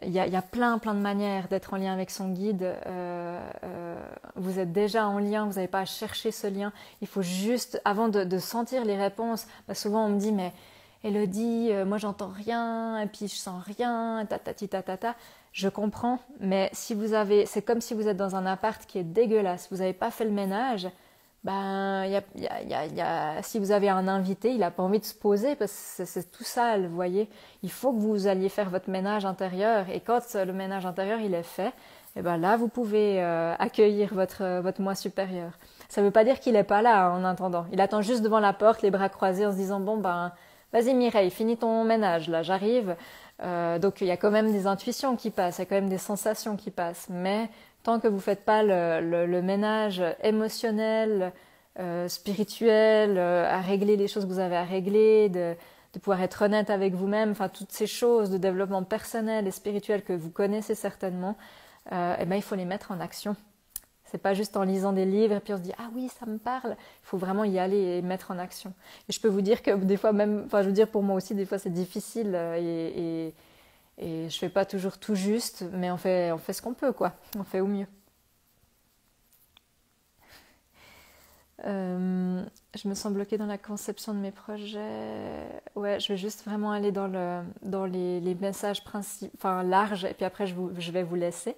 Speaker 1: il y a plein de manières d'être en lien avec son guide. Vous êtes déjà en lien, vous n'avez pas à chercher ce lien. Il faut juste, avant de sentir les réponses, bah souvent on me dit, mais Élodie, moi j'entends rien, et puis je sens rien, tatati tatata. Je comprends, mais si vous avez, c'est comme si vous êtes dans un appart qui est dégueulasse, vous n'avez pas fait le ménage. Ben, si vous avez un invité, il n'a pas envie de se poser parce que c'est tout sale, vous voyez. Il faut que vous alliez faire votre ménage intérieur, et quand le ménage intérieur il est fait, et ben là vous pouvez accueillir votre moi supérieur. Ça ne veut pas dire qu'il n'est pas là en attendant. Il attend juste devant la porte, les bras croisés, en se disant bon ben vas-y Mireille, finis ton ménage, là j'arrive. Donc il y a quand même des intuitions qui passent, il y a quand même des sensations qui passent, mais tant que vous ne faites pas le ménage émotionnel, spirituel, à régler les choses que vous avez à régler, de pouvoir être honnête avec vous-même, enfin toutes ces choses de développement personnel et spirituel que vous connaissez certainement, eh ben, il faut les mettre en action. C'est pas juste en lisant des livres et puis on se dit ah oui ça me parle. Il faut vraiment y aller et mettre en action. Et je peux vous dire que des fois même, enfin je veux dire pour moi aussi des fois c'est difficile et je fais pas toujours tout juste, mais on fait ce qu'on peut quoi. On fait au mieux. Je me sens bloquée dans la conception de mes projets. Ouais, je vais juste vraiment aller dans les messages enfin larges et puis après je vais vous laisser.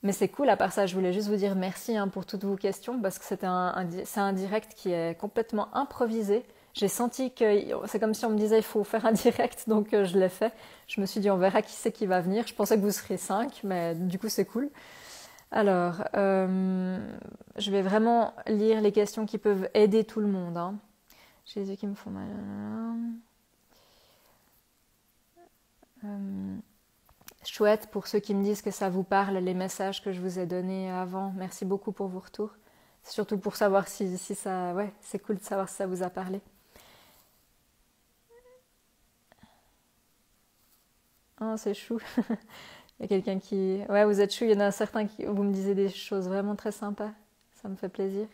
Speaker 1: Mais c'est cool, à part ça, je voulais juste vous dire merci pour toutes vos questions parce que c'est un direct qui est complètement improvisé. J'ai senti que c'est comme si on me disait il faut faire un direct, donc je l'ai fait. Je me suis dit on verra qui c'est qui va venir. Je pensais que vous seriez 5, mais du coup c'est cool. Alors, je vais vraiment lire les questions qui peuvent aider tout le monde. J'ai les yeux qui me font mal. Chouette pour ceux qui me disent que ça vous parle, les messages que je vous ai donnés avant. Merci beaucoup pour vos retours. C'est surtout pour savoir si ça... Ouais, c'est cool de savoir si ça vous a parlé. Oh, c'est chou. Il y a quelqu'un qui... Ouais, vous êtes chou. Il y en a certains qui... Vous me disiez des choses vraiment très sympas. Ça me fait plaisir.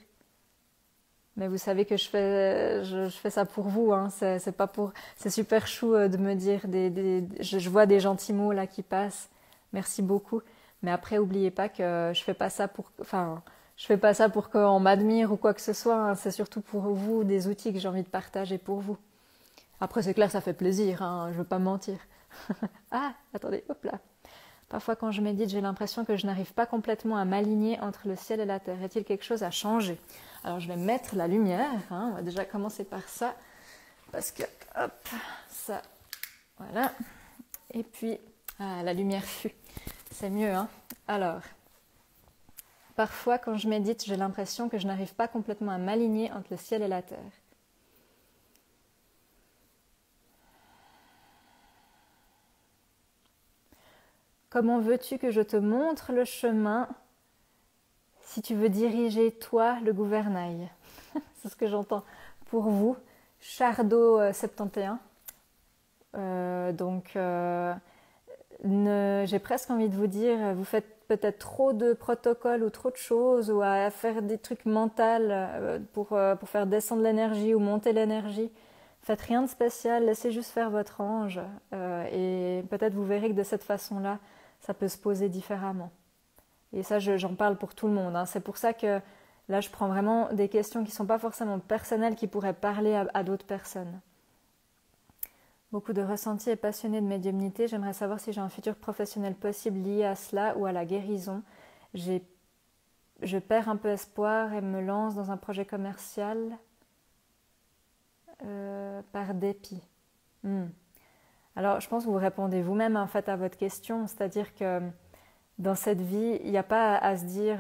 Speaker 1: Mais vous savez que je fais ça pour vous. C'est pas pour... C'est super chou de me dire... Je vois des gentils mots là qui passent. Merci beaucoup. Mais après, oubliez pas que je fais pas ça pour... Enfin, je fais pas ça pour qu'on m'admire ou quoi que ce soit. C'est surtout pour vous, des outils que j'ai envie de partager pour vous. Après, c'est clair, ça fait plaisir. Je veux pas mentir. Ah, attendez, hop là. Parfois, quand je médite, j'ai l'impression que je n'arrive pas complètement à m'aligner entre le ciel et la terre. Est-il quelque chose à changer? Alors, je vais mettre la lumière. On va déjà commencer par ça. Parce que, hop, ça, voilà. Et puis, la lumière fut. C'est mieux, Alors, parfois, quand je médite, j'ai l'impression que je n'arrive pas complètement à m'aligner entre le ciel et la terre. Comment veux-tu que je te montre le chemin si tu veux diriger, toi, le gouvernail? C'est ce que j'entends pour vous. Chardot 71. J'ai presque envie de vous dire, vous faites peut-être trop de protocoles ou trop de choses ou à faire des trucs mentaux pour faire descendre l'énergie ou monter l'énergie. Faites rien de spécial, laissez juste faire votre ange et peut-être vous verrez que de cette façon-là, ça peut se poser différemment. Et ça, j'en parle pour tout le monde. C'est pour ça que Là, je prends vraiment des questions qui ne sont pas forcément personnelles, qui pourraient parler à d'autres personnes. Beaucoup de ressentis et passionnés de médiumnité. J'aimerais savoir si j'ai un futur professionnel possible lié à cela ou à la guérison. Je perds un peu espoir et me lance dans un projet commercial par dépit. Alors, je pense que vous répondez vous-même en fait à votre question, c'est-à-dire que dans cette vie, il n'y a pas à se dire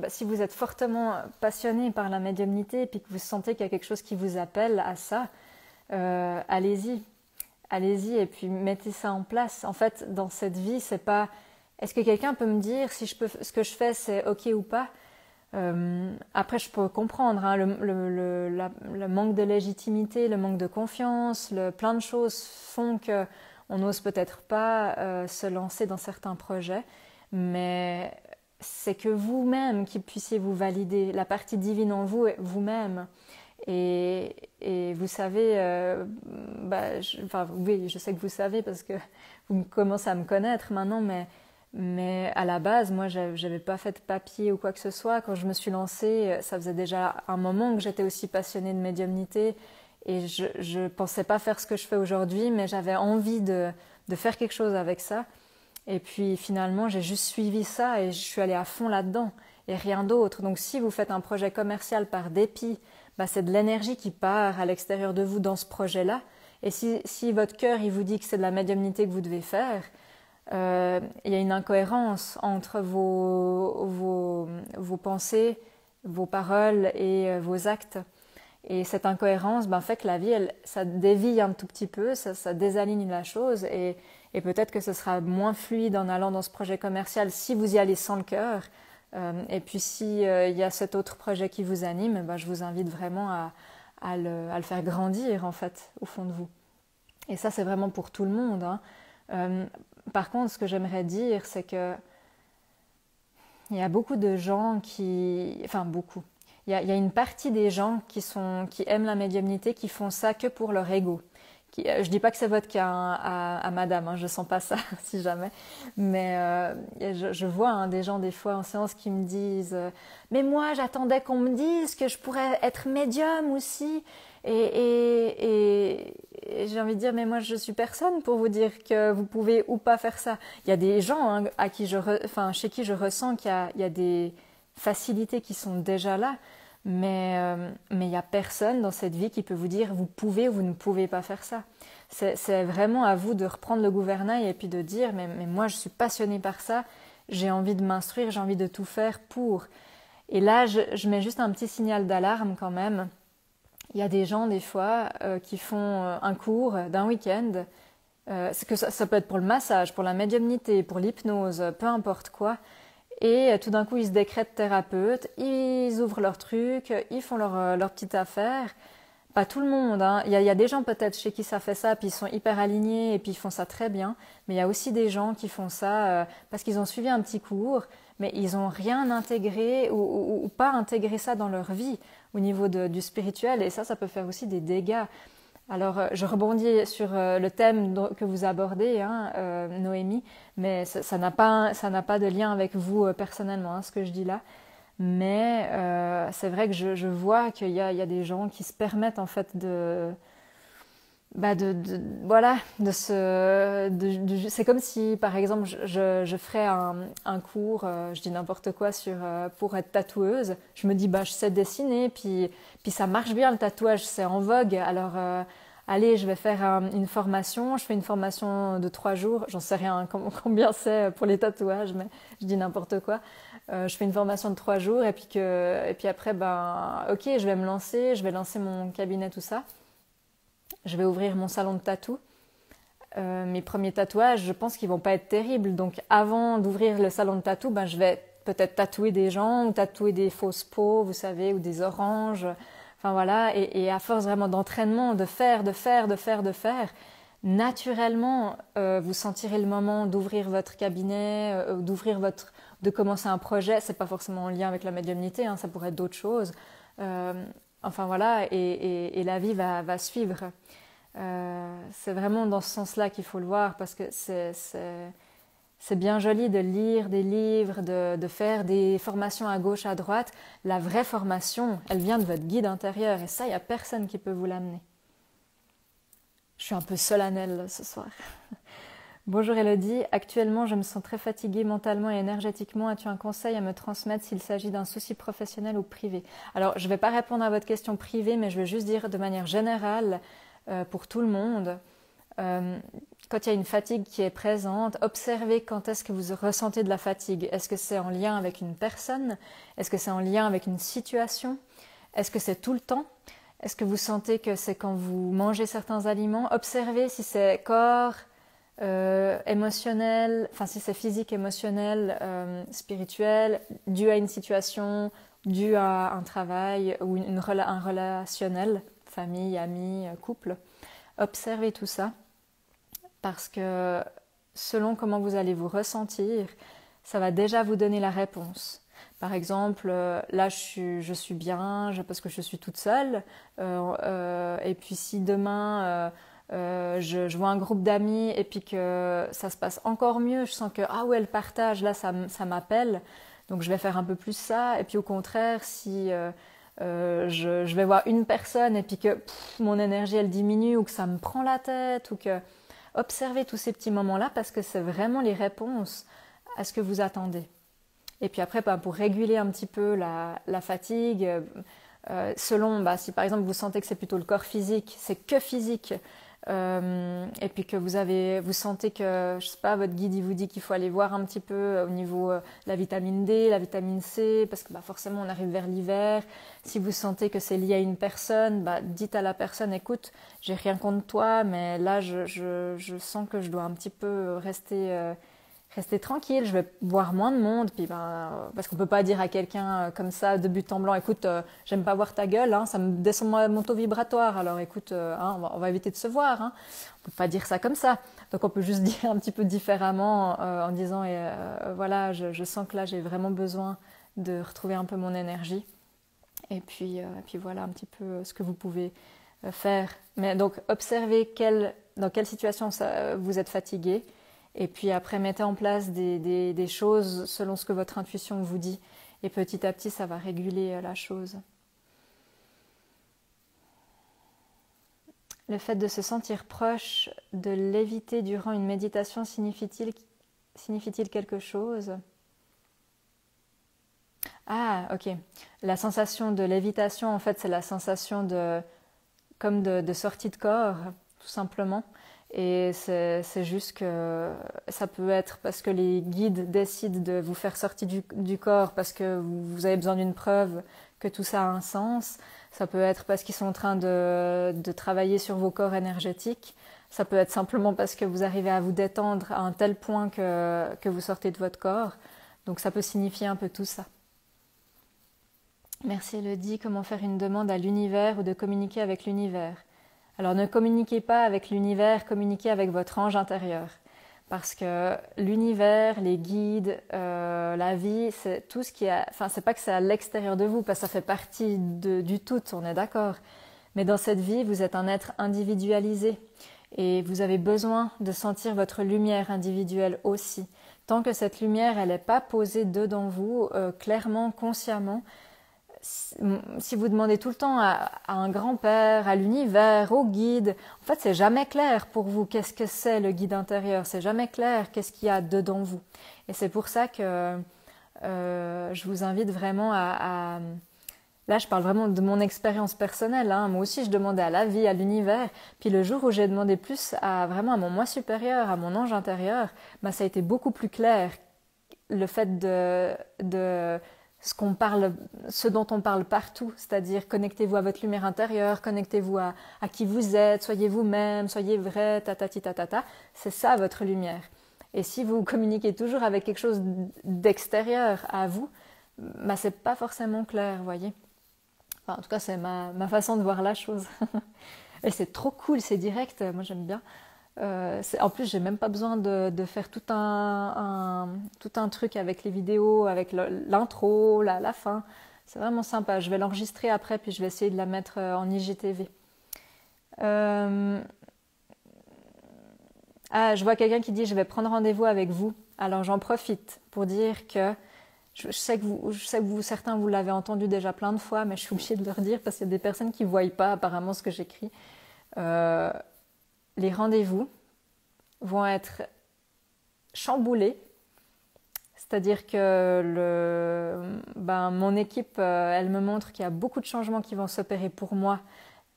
Speaker 1: si vous êtes fortement passionné par la médiumnité et puis que vous sentez qu'il y a quelque chose qui vous appelle à ça, allez-y et puis mettez ça en place. En fait, dans cette vie, c'est pas est-ce que quelqu'un peut me dire si ce que je fais c'est ok ou pas. Après, je peux comprendre le manque de légitimité, le manque de confiance, plein de choses font que on n'ose peut-être pas se lancer dans certains projets, mais c'est que vous-même qui puissiez vous valider, la partie divine en vous, vous-même. Et vous savez, oui, je sais que vous savez parce que vous commencez à me connaître maintenant, mais à la base, moi, j'avais pas fait de papier ou quoi que ce soit. Quand je me suis lancée, ça faisait déjà un moment que j'étais aussi passionnée de médiumnité et je pensais pas faire ce que je fais aujourd'hui, mais j'avais envie de faire quelque chose avec ça. Et puis finalement, j'ai juste suivi ça et je suis allée à fond là-dedans et rien d'autre. Donc si vous faites un projet commercial par dépit, c'est de l'énergie qui part à l'extérieur de vous dans ce projet-là. Et si votre cœur il vous dit que c'est de la médiumnité que vous devez faire, il y a une incohérence entre vos pensées, vos paroles et vos actes. Et cette incohérence fait que la vie, ça dévie un tout petit peu, ça désaligne la chose et peut-être que ce sera moins fluide en allant dans ce projet commercial si vous y allez sans le cœur. Et puis s'il y a cet autre projet qui vous anime, je vous invite vraiment à le faire grandir en fait au fond de vous. Et ça c'est vraiment pour tout le monde. Par contre, ce que j'aimerais dire, c'est que il y a beaucoup de gens beaucoup. Il y a une partie des gens qui aiment la médiumnité, qui font ça que pour leur ego. Je dis pas que c'est votre cas à madame, je sens pas ça si jamais, mais je vois des gens des fois en séance qui me disent mais moi j'attendais qu'on me dise que je pourrais être médium aussi et j'ai envie de dire mais moi je suis personne pour vous dire que vous pouvez ou pas faire ça. Il y a des gens chez qui je ressens qu'il y a des facilités qui sont déjà là. Mais il n'y a personne dans cette vie qui peut vous dire vous pouvez ou vous ne pouvez pas faire ça. C'est vraiment à vous de reprendre le gouvernail et puis de dire mais moi je suis passionnée par ça, j'ai envie de m'instruire, j'ai envie de tout faire pour. Et là je mets juste un petit signal d'alarme quand même. Il y a des gens des fois qui font un cours d'un week-end, ça peut être pour le massage, pour la médiumnité, pour l'hypnose, peu importe quoi. Et tout d'un coup, ils se décrètent thérapeutes, ils ouvrent leur truc, ils font leur petite affaire. Pas tout le monde, Il y a des gens peut-être chez qui ça fait ça, puis ils sont hyper alignés et puis ils font ça très bien. Mais il y a aussi des gens qui font ça parce qu'ils ont suivi un petit cours, mais ils n'ont rien intégré ou pas intégré ça dans leur vie au niveau du spirituel. Et ça peut faire aussi des dégâts. Alors, je rebondis sur le thème que vous abordez, Noémie, mais ça n'a pas de lien avec vous personnellement, ce que je dis là. Mais c'est vrai que je vois qu'il y a des gens qui se permettent en fait c'est comme si, par exemple, je ferais un cours, je dis n'importe quoi pour être tatoueuse. Je me dis, je sais dessiner, puis ça marche bien le tatouage, c'est en vogue. Alors, allez, je vais faire une formation. Je fais une formation de 3 jours. J'en sais rien combien c'est pour les tatouages, mais je dis n'importe quoi. Je fais une formation de 3 jours et puis après, ok, je vais me lancer, je vais lancer mon cabinet, tout ça. Je vais ouvrir mon salon de tatou. Mes premiers tatouages, je pense qu'ils vont pas être terribles. Donc avant d'ouvrir le salon de tatou, je vais peut-être tatouer des gens ou tatouer des fausses peaux, vous savez, ou des oranges. Enfin voilà, et à force vraiment d'entraînement, de faire, naturellement, vous sentirez le moment d'ouvrir votre cabinet, de commencer un projet. C'est pas forcément en lien avec la médiumnité, ça pourrait être d'autres choses. Enfin voilà, et la vie va suivre. C'est vraiment dans ce sens-là qu'il faut le voir, parce que c'est C'est bien joli de lire des livres, de faire des formations à gauche, à droite. La vraie formation, elle vient de votre guide intérieur et ça, il n'y a personne qui peut vous l'amener. Je suis un peu solennelle ce soir. Bonjour Elodie, actuellement je me sens très fatiguée mentalement et énergétiquement. As-tu un conseil à me transmettre s'il s'agit d'un souci professionnel ou privé? Alors je ne vais pas répondre à votre question privée, mais je vais juste dire de manière générale pour tout le monde. Quand il y a une fatigue qui est présente, observez quand est-ce que vous ressentez de la fatigue. Est-ce que c'est en lien avec une personne? Est-ce que c'est en lien avec une situation? Est-ce que c'est tout le temps? Est-ce que vous sentez que c'est quand vous mangez certains aliments? Observez si c'est corps, émotionnel, enfin si c'est physique, émotionnel, spirituel, dû à une situation, dû à un travail ou un relationnel, famille, amis, couple. Observez tout ça. Parce que selon comment vous allez vous ressentir, ça va déjà vous donner la réponse. Par exemple, là je suis bien parce que je suis toute seule. Et puis si demain je vois un groupe d'amis et puis que ça se passe encore mieux, je sens que ah ouais, le partage, là ça m'appelle. Donc je vais faire un peu plus ça. Et puis au contraire, si je vais voir une personne et puis que mon énergie elle diminue ou que ça me prend la tête ou que... Observez tous ces petits moments-là parce que c'est vraiment les réponses à ce que vous attendez. Et puis après, pour réguler un petit peu la fatigue, selon, si par exemple vous sentez que c'est plutôt le corps physique, c'est que physique, et puis que vous sentez que, je sais pas, votre guide il vous dit qu'il faut aller voir un petit peu au niveau de la vitamine D, la vitamine C, parce que forcément on arrive vers l'hiver. Si vous sentez que c'est lié à une personne, dites à la personne, écoute, j'ai rien contre toi, mais là je sens que je dois un petit peu rester tranquille, je vais voir moins de monde, puis parce qu'on peut pas dire à quelqu'un comme ça de but en blanc, écoute, j'aime pas voir ta gueule, ça me descend mon taux vibratoire, alors écoute, on va éviter de se voir, on peut pas dire ça comme ça, donc on peut juste dire un petit peu différemment en disant voilà, je sens que là j'ai vraiment besoin de retrouver un peu mon énergie, et puis voilà un petit peu ce que vous pouvez faire, mais donc observez dans quelle situation vous êtes fatigué. Et puis après, mettez en place des choses selon ce que votre intuition vous dit. Et petit à petit, ça va réguler la chose. Le fait de se sentir proche, de l'éviter durant une méditation, signifie-t-il quelque chose? Ah, ok. La sensation de lévitation, en fait, c'est la sensation de sortie de corps, tout simplement. Et c'est juste que ça peut être parce que les guides décident de vous faire sortir du corps parce que vous avez besoin d'une preuve que tout ça a un sens. Ça peut être parce qu'ils sont en train de travailler sur vos corps énergétiques. Ça peut être simplement parce que vous arrivez à vous détendre à un tel point que vous sortez de votre corps. Donc ça peut signifier un peu tout ça. Merci Elodie. Comment faire une demande à l'univers ou de communiquer avec l'univers? Alors ne communiquez pas avec l'univers, communiquez avec votre ange intérieur. Parce que l'univers, les guides, la vie, c'est tout ce qui est... Enfin, c'est pas que c'est à l'extérieur de vous, parce que ça fait partie du tout, on est d'accord. Mais dans cette vie, vous êtes un être individualisé. Et vous avez besoin de sentir votre lumière individuelle aussi. Tant que cette lumière, elle n'est pas posée dedans vous, clairement, consciemment, si vous demandez tout le temps à un grand-père, à l'univers, au guide, en fait, c'est jamais clair pour vous qu'est-ce que c'est le guide intérieur. C'est jamais clair qu'est-ce qu'il y a dedans vous. Et c'est pour ça que je vous invite vraiment à... Là, je parle vraiment de mon expérience personnelle. Moi aussi, je demandais à la vie, à l'univers. Puis le jour où j'ai demandé plus vraiment à mon moi supérieur, à mon ange intérieur, ça a été beaucoup plus clair. Le fait de ce dont on parle partout, c'est-à-dire connectez-vous à votre lumière intérieure, connectez-vous à qui vous êtes, soyez vous-même, soyez vrai, c'est ça votre lumière. Et si vous communiquez toujours avec quelque chose d'extérieur à vous, c'est pas forcément clair, vous voyez. En tout cas, c'est ma façon de voir la chose. Et c'est trop cool, c'est direct, moi j'aime bien. En plus, j'ai même pas besoin de faire tout un truc avec les vidéos, avec l'intro, la fin. C'est vraiment sympa. Je vais l'enregistrer après, puis je vais essayer de la mettre en IGTV. Je vois quelqu'un qui dit « Je vais prendre rendez-vous avec vous ». Alors j'en profite pour dire que je sais que certains vous l'avez entendu déjà plein de fois, mais je suis obligée de le redire parce qu'il y a des personnes qui ne voient pas apparemment ce que j'écris. Les rendez-vous vont être chamboulés. C'est-à-dire que mon équipe, elle me montre qu'il y a beaucoup de changements qui vont s'opérer pour moi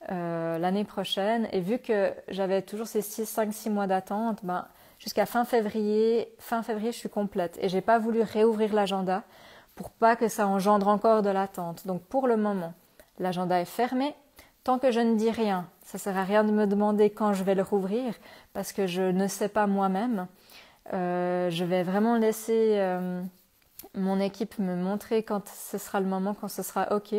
Speaker 1: l'année prochaine. Et vu que j'avais toujours ces 5-6 mois d'attente, jusqu'à fin février, je suis complète. Et j'ai pas voulu réouvrir l'agenda pour pas que ça engendre encore de l'attente. Donc pour le moment, l'agenda est fermé. Tant que je ne dis rien, ça sert à rien de me demander quand je vais le rouvrir parce que je ne sais pas moi-même. Je vais vraiment laisser mon équipe me montrer quand ce sera le moment, quand ce sera OK,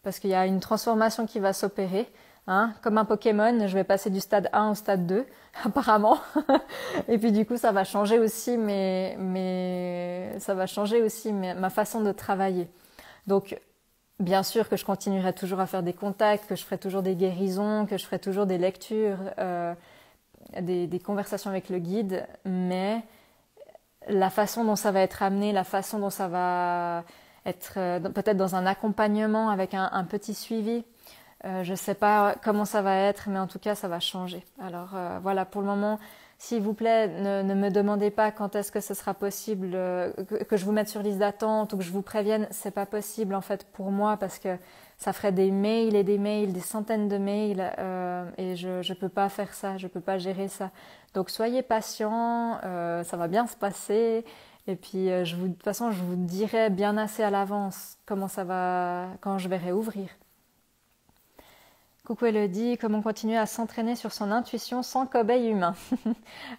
Speaker 1: parce qu'il y a une transformation qui va s'opérer. Hein, comme un Pokémon, je vais passer du stade 1 au stade 2, apparemment. Et puis du coup, ça va changer aussi, ma façon de travailler. Donc, bien sûr que je continuerai toujours à faire des contacts, que je ferai toujours des guérisons, que je ferai toujours des lectures, des conversations avec le guide, mais la façon dont ça va être amené, la façon dont ça va être peut-être dans un accompagnement avec un petit suivi, je ne sais pas comment ça va être, mais en tout cas ça va changer. Alors voilà, pour le moment, s'il vous plaît, ne me demandez pas quand est-ce que ce sera possible que je vous mette sur liste d'attente ou que je vous prévienne. C'est pas possible en fait pour moi parce que ça ferait des mails et des mails, des centaines de mails et je peux pas faire ça, je peux pas gérer ça. Donc soyez patients, ça va bien se passer. Et puis de toute façon, je vous dirai bien assez à l'avance comment ça va quand je vais réouvrir. Coucou Elodie, comment continuer à s'entraîner sur son intuition sans cobaye humain?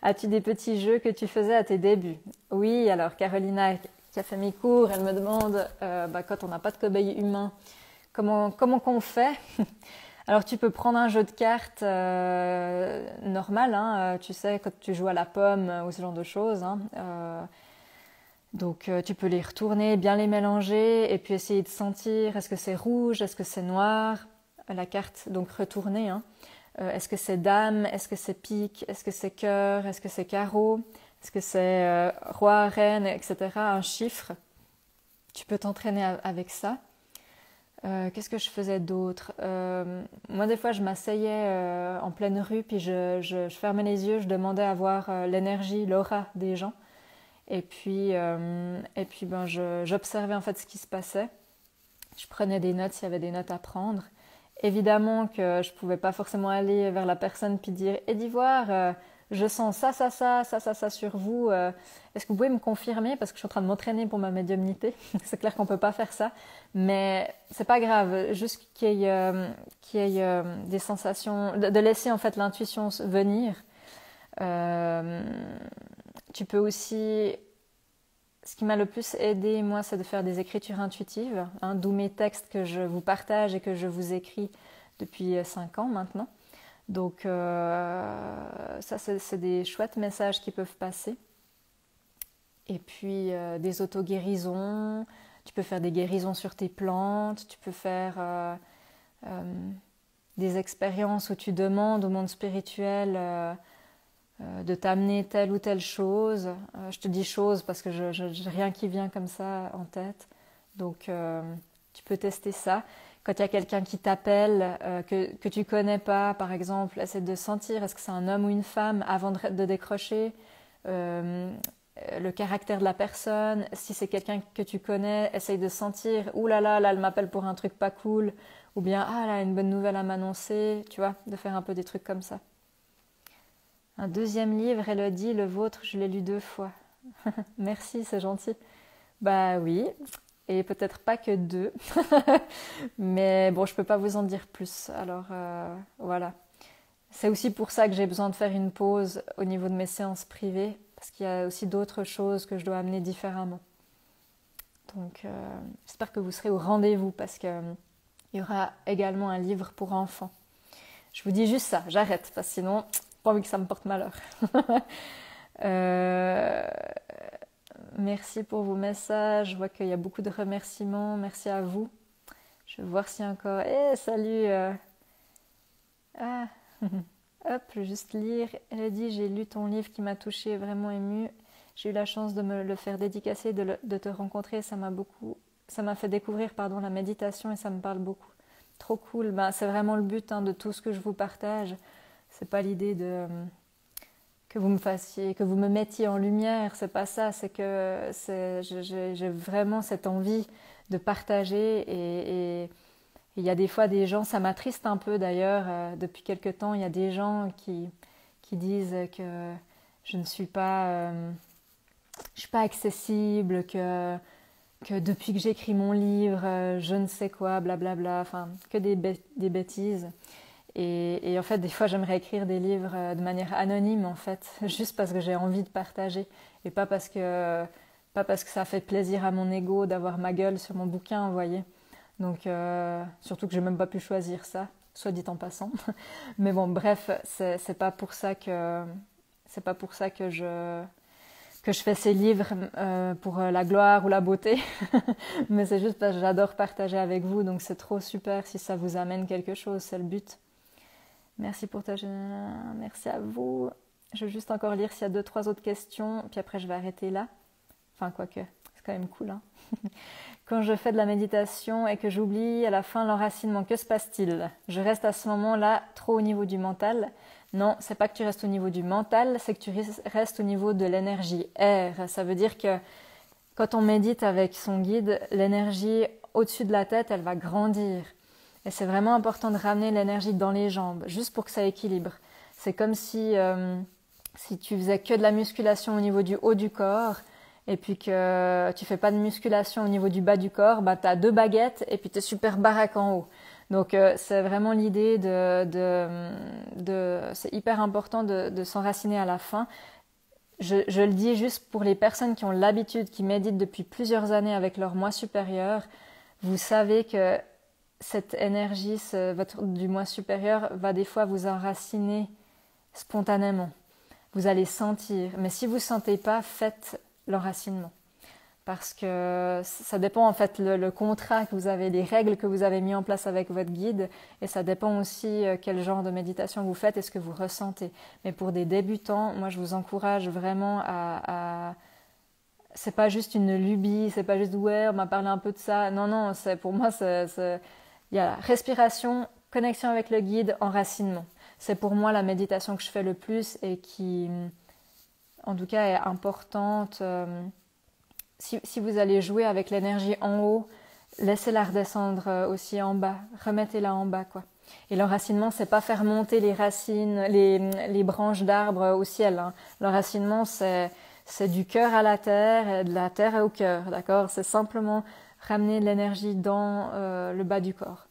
Speaker 1: As-tu des petits jeux que tu faisais à tes débuts? Oui, alors Carolina qui a fait mes cours, elle me demande quand on n'a pas de cobaye humain, comment qu'on fait? Alors tu peux prendre un jeu de cartes normal, hein, tu sais, quand tu joues à la pomme ou ce genre de choses. Hein, donc tu peux les retourner, bien les mélanger et puis essayer de sentir, est-ce que c'est rouge, est-ce que c'est noir? La carte donc retournée. Hein. Est-ce que c'est dame? Est-ce que c'est pique? Est-ce que c'est cœur? Est-ce que c'est carreau? Est-ce que c'est roi, reine, etc. Un chiffre. Tu peux t'entraîner avec ça. Qu'est-ce que je faisais d'autre? Moi, des fois, je m'asseyais en pleine rue, puis je fermais les yeux, je demandais à voir l'énergie, l'aura des gens. Et puis j'observais en fait ce qui se passait. Je prenais des notes s'il y avait des notes à prendre. Évidemment que je pouvais pas forcément aller vers la personne puis dire « Edivoire, je sens ça sur vous. Est-ce que vous pouvez me confirmer parce que je suis en train de m'entraîner pour ma médiumnité ?» C'est clair qu'on peut pas faire ça, mais c'est pas grave. Juste qu'il y ait des sensations, de laisser en fait l'intuition venir. Tu peux aussi... Ce qui m'a le plus aidé, moi, c'est de faire des écritures intuitives, hein, d'où mes textes que je vous partage et que je vous écris depuis 5 ans maintenant. Donc ça, c'est des chouettes messages qui peuvent passer. Et puis des auto-guérisons, tu peux faire des guérisons sur tes plantes, tu peux faire des expériences où tu demandes au monde spirituel... de t'amener telle ou telle chose. Je te dis chose parce que j'ai rien qui vient comme ça en tête. Donc tu peux tester ça. Quand il y a quelqu'un qui t'appelle, que tu connais pas, par exemple, essaie de sentir est-ce que c'est un homme ou une femme avant de décrocher. Le caractère de la personne. Si c'est quelqu'un que tu connais, essaye de sentir ouh là, elle m'appelle pour un truc pas cool. Ou bien ah là, une bonne nouvelle à m'annoncer. Tu vois, de faire un peu des trucs comme ça. Un deuxième livre, Elodie, le vôtre, je l'ai lu 2 fois. Merci, c'est gentil. Bah oui, et peut-être pas que 2. Mais bon, je peux pas vous en dire plus. Alors voilà. C'est aussi pour ça que j'ai besoin de faire une pause au niveau de mes séances privées, parce qu'il y a aussi d'autres choses que je dois amener différemment. Donc j'espère que vous serez au rendez-vous, parce qu'il y aura également un livre pour enfants. Je vous dis juste ça, j'arrête, parce que sinon... pas envie que ça me porte malheur. Merci pour vos messages. Je vois qu'il y a beaucoup de remerciements. Merci à vous. Je vais voir s'il y a encore... salut Hop, je vais juste lire. Elle a dit, j'ai lu ton livre qui m'a touchée, vraiment émue. j'ai eu la chance de me le faire dédicacer, de te rencontrer. Ça m'a fait découvrir la méditation et ça me parle beaucoup. Trop cool. Ben, c'est vraiment le but de tout ce que je vous partage. C'est pas l'idée de que vous me fassiez, que vous me mettiez en lumière. C'est pas ça. C'est que j'ai vraiment cette envie de partager et il y a des fois des gens, ça m'attriste un peu d'ailleurs, depuis quelque temps, il y a des gens qui disent que je ne suis pas, je suis pas accessible, que depuis que j'écris mon livre, je ne sais quoi, blablabla, enfin, que des bêtises. Et en fait, des fois, j'aimerais écrire des livres de manière anonyme, en fait, juste parce que j'ai envie de partager, et pas parce que ça fait plaisir à mon ego d'avoir ma gueule sur mon bouquin, vous voyez. Donc, surtout que j'ai même pas pu choisir ça, soit dit en passant. Mais bon, bref, c'est pas pour ça que je fais ces livres pour la gloire ou la beauté, mais c'est juste parce que j'adore partager avec vous, donc c'est trop super si ça vous amène quelque chose, c'est le but. Merci pour merci à vous. Je vais juste encore lire s'il y a 2-3 autres questions, puis après je vais arrêter là. Enfin, quoique, c'est quand même cool, hein. Quand je fais de la méditation et que j'oublie à la fin l'enracinement, que se passe-t-il? Je reste à ce moment-là trop au niveau du mental? Non, c'est pas que tu restes au niveau du mental, c'est que tu restes au niveau de l'énergie air. Ça veut dire que quand on médite avec son guide, l'énergie au-dessus de la tête, elle va grandir. Et c'est vraiment important de ramener l'énergie dans les jambes, juste pour que ça équilibre. C'est comme si tu faisais que de la musculation au niveau du haut du corps, et puis que tu fais pas de musculation au niveau du bas du corps, bah, tu as 2 baguettes et puis tu es super baraque en haut. Donc c'est vraiment l'idée c'est hyper important de s'enraciner à la fin. Je le dis juste pour les personnes qui ont l'habitude, qui méditent depuis plusieurs années avec leur moi supérieur. Vous savez que cette énergie du moi supérieur va des fois vous enraciner spontanément. Vous allez sentir. Mais si vous ne sentez pas, faites l'enracinement. Parce que ça dépend en fait le contrat que vous avez, les règles que vous avez mis en place avec votre guide, et ça dépend aussi quel genre de méditation vous faites et ce que vous ressentez. Mais pour des débutants, moi je vous encourage vraiment c'est pas juste une lubie, c'est pas juste ouais on m'a parlé un peu de ça. Non, pour moi il y a respiration, connexion avec le guide, enracinement. C'est pour moi la méditation que je fais le plus et qui en tout cas est importante. Si vous allez jouer avec l'énergie en haut, laissez-la redescendre aussi en bas. Remettez-la en bas, quoi. Et l'enracinement, c'est pas faire monter les racines, les branches d'arbres au ciel, hein. L'enracinement, c'est du cœur à la terre, et de la terre au cœur, d'accord? C'est simplement ramener l'énergie dans le bas du corps.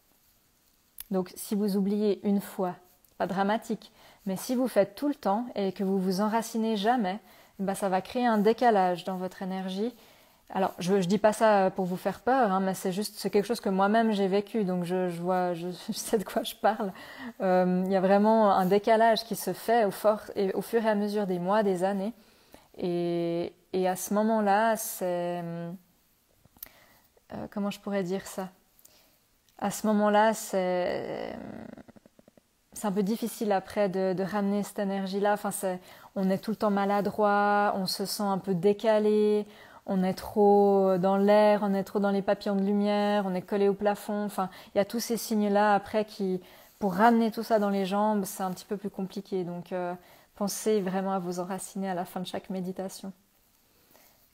Speaker 1: Donc, si vous oubliez une fois, pas dramatique, mais si vous faites tout le temps et que vous vous enracinez jamais, ben ça va créer un décalage dans votre énergie. Alors, je dis pas ça pour vous faire peur, hein, mais c'est quelque chose que moi-même j'ai vécu, donc je sais de quoi je parle. Il y a vraiment un décalage qui se fait au fur et à mesure des mois, des années, et à ce moment-là, c'est comment je pourrais dire ça? À ce moment-là, c'est un peu difficile après de ramener cette énergie-là. Enfin, on est tout le temps maladroit, on se sent un peu décalé. On est trop dans l'air, on est trop dans les papillons de lumière, on est collé au plafond. Enfin, il y a tous ces signes-là après pour ramener tout ça dans les jambes, c'est un petit peu plus compliqué. Donc, pensez vraiment à vous enraciner à la fin de chaque méditation.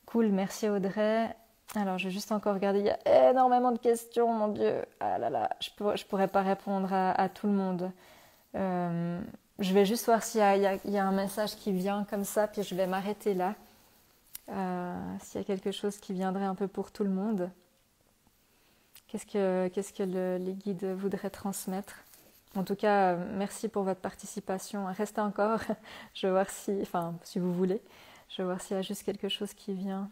Speaker 1: Cool, merci Audrey. Alors, je vais juste encore regarder, il y a énormément de questions, mon Dieu. Ah là là, je pourrais pas répondre à tout le monde. Je vais juste voir s'il y a un message qui vient comme ça, puis je vais m'arrêter là. S'il y a quelque chose qui viendrait un peu pour tout le monde. Qu'est-ce que les guides voudraient transmettre? En tout cas, merci pour votre participation. Restez encore. Je vais voir si vous voulez, je vais voir s'il y a juste quelque chose qui vient.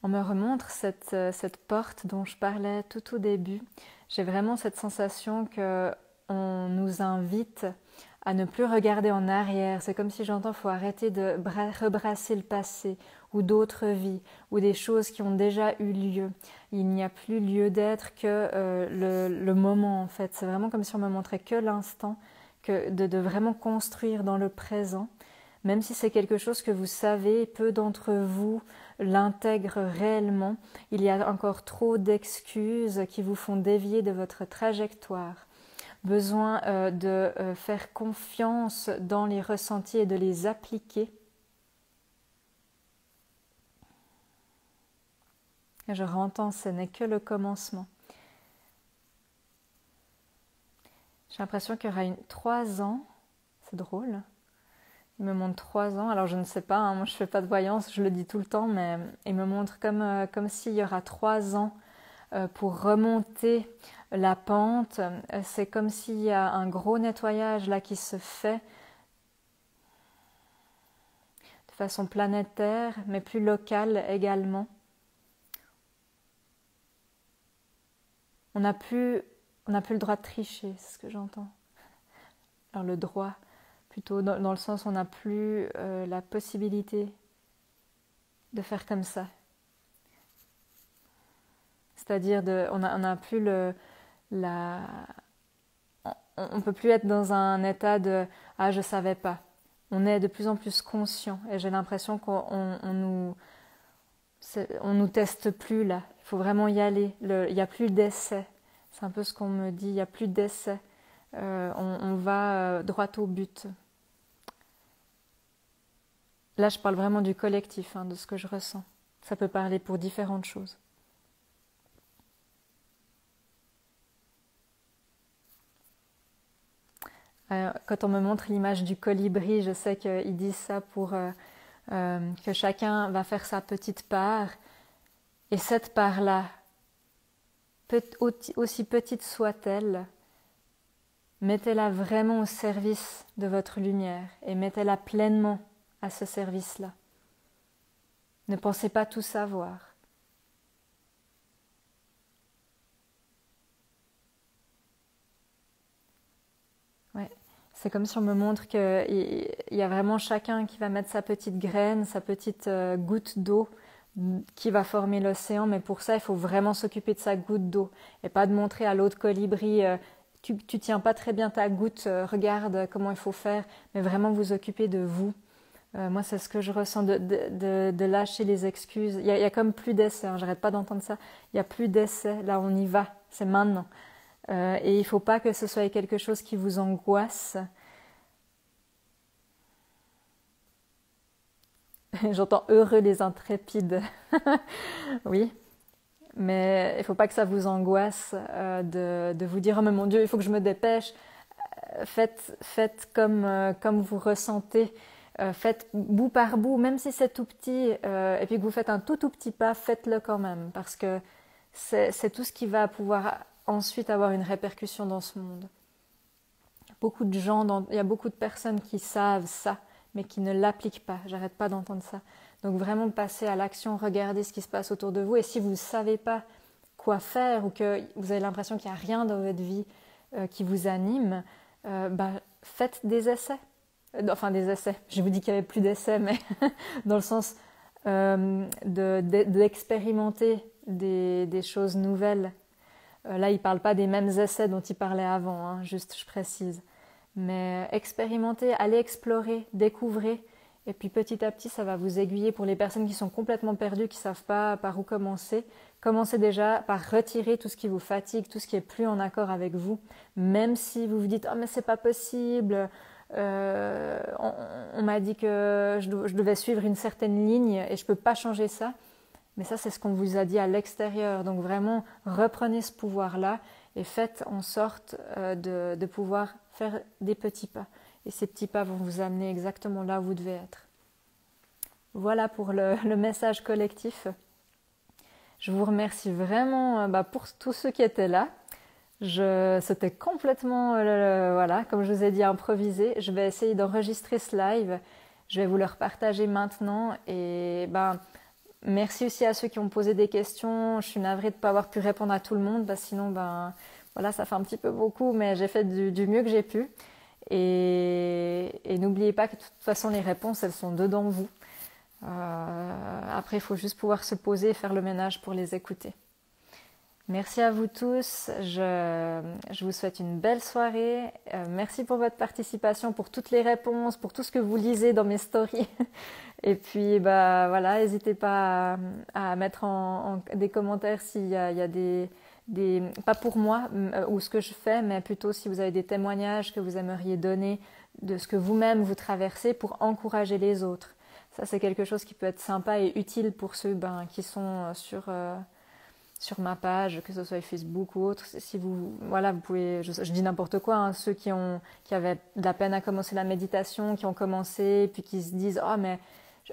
Speaker 1: On me remontre cette porte dont je parlais tout au début. J'ai vraiment cette sensation qu'on nous invite à ne plus regarder en arrière. C'est comme si j'entends qu'il faut arrêter de rebrasser le passé ou d'autres vies ou des choses qui ont déjà eu lieu. Il n'y a plus lieu d'être que le moment en fait. C'est vraiment comme si on me montrait que l'instant, que de vraiment construire dans le présent. Même si c'est quelque chose que vous savez, peu d'entre vous l'intègrent réellement, il y a encore trop d'excuses qui vous font dévier de votre trajectoire. Besoin de faire confiance dans les ressentis et de les appliquer. Et je rentends, ce n'est que le commencement. J'ai l'impression qu'il y aura 3 ans, c'est drôle. Il me montre 3 ans, alors je ne sais pas, hein, moi je ne fais pas de voyance, je le dis tout le temps, mais il me montre comme s'il y aura 3 ans pour remonter la pente. C'est comme s'il y a un gros nettoyage là qui se fait de façon planétaire, mais plus locale également. On n'a plus le droit de tricher, c'est ce que j'entends. Alors le droit, plutôt dans le sens où on n'a plus la possibilité de faire comme ça. C'est-à-dire on n'a plus on peut plus être dans un état de « ah, je savais pas ». On est de plus en plus conscient et j'ai l'impression qu'on nous teste plus là. Il faut vraiment y aller. Il n'y a plus d'essai. C'est un peu ce qu'on me dit, il n'y a plus d'essai. On va droit au but. Là, je parle vraiment du collectif, hein, de ce que je ressens. Ça peut parler pour différentes choses. Quand on me montre l'image du colibri, je sais qu'ils disent ça pour que chacun va faire sa petite part. Et cette part-là, aussi petite soit-elle, mettez-la vraiment au service de votre lumière et mettez-la pleinement à ce service-là. Ne pensez pas tout savoir. Ouais. C'est comme si on me montre qu'il y a vraiment chacun qui va mettre sa petite graine, sa petite goutte d'eau qui va former l'océan, mais pour ça, il faut vraiment s'occuper de sa goutte d'eau et pas de montrer à l'autre colibri tu tiens pas très bien ta goutte, regarde comment il faut faire, mais vraiment vous occuper de vous. Moi, c'est ce que je ressens, de lâcher les excuses. Il y a comme plus d'essai, hein, j'arrête pas d'entendre ça. Il y a plus d'essai, là on y va, c'est maintenant. Et il ne faut pas que ce soit quelque chose qui vous angoisse. J'entends heureux les intrépides. Oui, mais il ne faut pas que ça vous angoisse de vous dire « Oh mais mon Dieu, il faut que je me dépêche ». Faites comme vous ressentez. Faites bout par bout, même si c'est tout petit, et puis que vous faites un tout petit pas, faites-le quand même, parce que c'est tout ce qui va pouvoir ensuite avoir une répercussion dans ce monde. Il y a beaucoup de personnes qui savent ça, mais qui ne l'appliquent pas. J'arrête pas d'entendre ça. Donc vraiment passer à l'action, regardez ce qui se passe autour de vous. Et si vous ne savez pas quoi faire ou que vous avez l'impression qu'il n'y a rien dans votre vie qui vous anime, faites des essais. Enfin des essais. Je vous dis qu'il n'y avait plus d'essais, mais dans le sens d'expérimenter des choses nouvelles. Là, il ne parle pas des mêmes essais dont il parlait avant, hein, juste je précise. Mais expérimentez, allez explorer, découvrez, et puis petit à petit, ça va vous aiguiller pour les personnes qui sont complètement perdues, qui ne savent pas par où commencer. Commencez déjà par retirer tout ce qui vous fatigue, tout ce qui est plus en accord avec vous, même si vous vous dites « Oh mais c'est pas possible !» on m'a dit que je devais suivre une certaine ligne et je ne peux pas changer ça. Mais ça, c'est ce qu'on vous a dit à l'extérieur. Donc vraiment, reprenez ce pouvoir-là et faites en sorte de pouvoir faire des petits pas. Et ces petits pas vont vous amener exactement là où vous devez être. Voilà pour le message collectif. Je vous remercie vraiment pour tous ceux qui étaient là. C'était complètement, voilà, comme je vous ai dit, improvisé. Je vais essayer d'enregistrer ce live. Je vais vous le repartager maintenant. Et Merci aussi à ceux qui ont posé des questions. Je suis navrée de ne pas avoir pu répondre à tout le monde, sinon, voilà, ça fait un petit peu beaucoup, mais j'ai fait du mieux que j'ai pu. Et n'oubliez pas que de toute façon, les réponses, elles sont dedans vous. Après, il faut juste pouvoir se poser et faire le ménage pour les écouter. Merci à vous tous, je vous souhaite une belle soirée, merci pour votre participation, pour toutes les réponses, pour tout ce que vous lisez dans mes stories. Et puis voilà, n'hésitez pas à mettre en des commentaires s'il y a des, pas pour moi ou ce que je fais, mais plutôt si vous avez des témoignages que vous aimeriez donner de ce que vous-même vous traversez pour encourager les autres. Ça c'est quelque chose qui peut être sympa et utile pour ceux qui sont sur ma page, que ce soit Facebook ou autre. Si vous pouvez, je dis n'importe quoi, hein, ceux qui avaient de la peine à commencer la méditation, qui ont commencé, puis qui se disent oh mais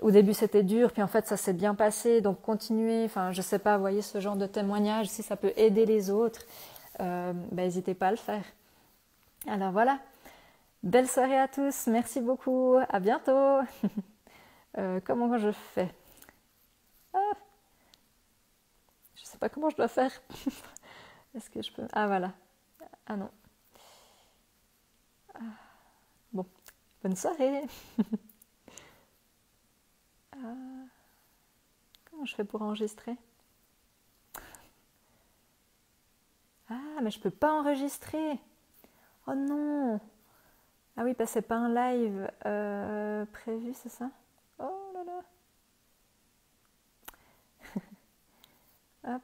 Speaker 1: au début c'était dur, puis en fait ça s'est bien passé, donc continuez. Enfin, je sais pas, voyez ce genre de témoignage, si ça peut aider les autres, n'hésitez pas à le faire. Alors voilà, belle soirée à tous, merci beaucoup, à bientôt. Comment je fais? Je sais pas comment je dois faire. Est-ce que je peux... Ah voilà. Ah non. Bon, bonne soirée. Comment je fais pour enregistrer? Ah, mais je peux pas enregistrer. Oh non. Ah oui, c'est pas un live prévu, c'est ça? Oh là là. Hop.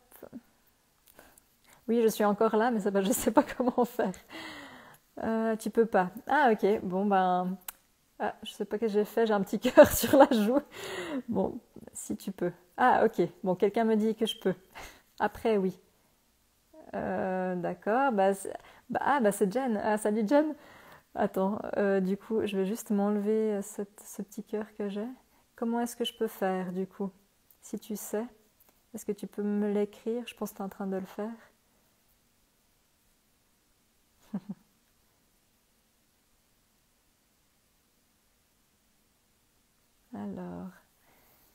Speaker 1: Oui, je suis encore là, mais je sais pas comment faire. Tu peux pas. Ah ok, bon je sais pas ce que j'ai fait, j'ai un petit cœur sur la joue. Bon, si tu peux. Ah ok, bon, quelqu'un me dit que je peux. Après, oui. D'accord, c'est Jen. Ah, salut Jen. Attends, du coup, je vais juste m'enlever ce petit cœur que j'ai. Comment est-ce que je peux faire, du coup? Si tu sais, est-ce que tu peux me l'écrire? Je pense que tu es en train de le faire. Alors,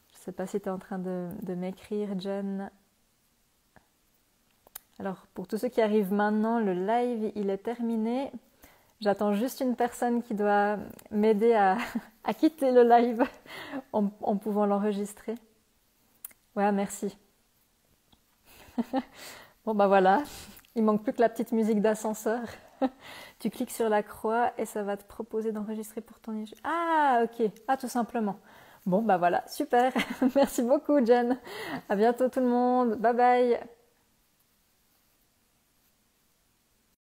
Speaker 1: je ne sais pas si tu es en train de m'écrire, Jen. Alors, pour tous ceux qui arrivent maintenant, le live, il est terminé. J'attends juste une personne qui doit m'aider à quitter le live en pouvant l'enregistrer. Ouais, merci. Bon, voilà. Il manque plus que la petite musique d'ascenseur. Tu cliques sur la croix et ça va te proposer d'enregistrer pour ton... Ah, ok. Ah, tout simplement. Bon, voilà. Super. Merci beaucoup, Jen. À bientôt tout le monde. Bye bye.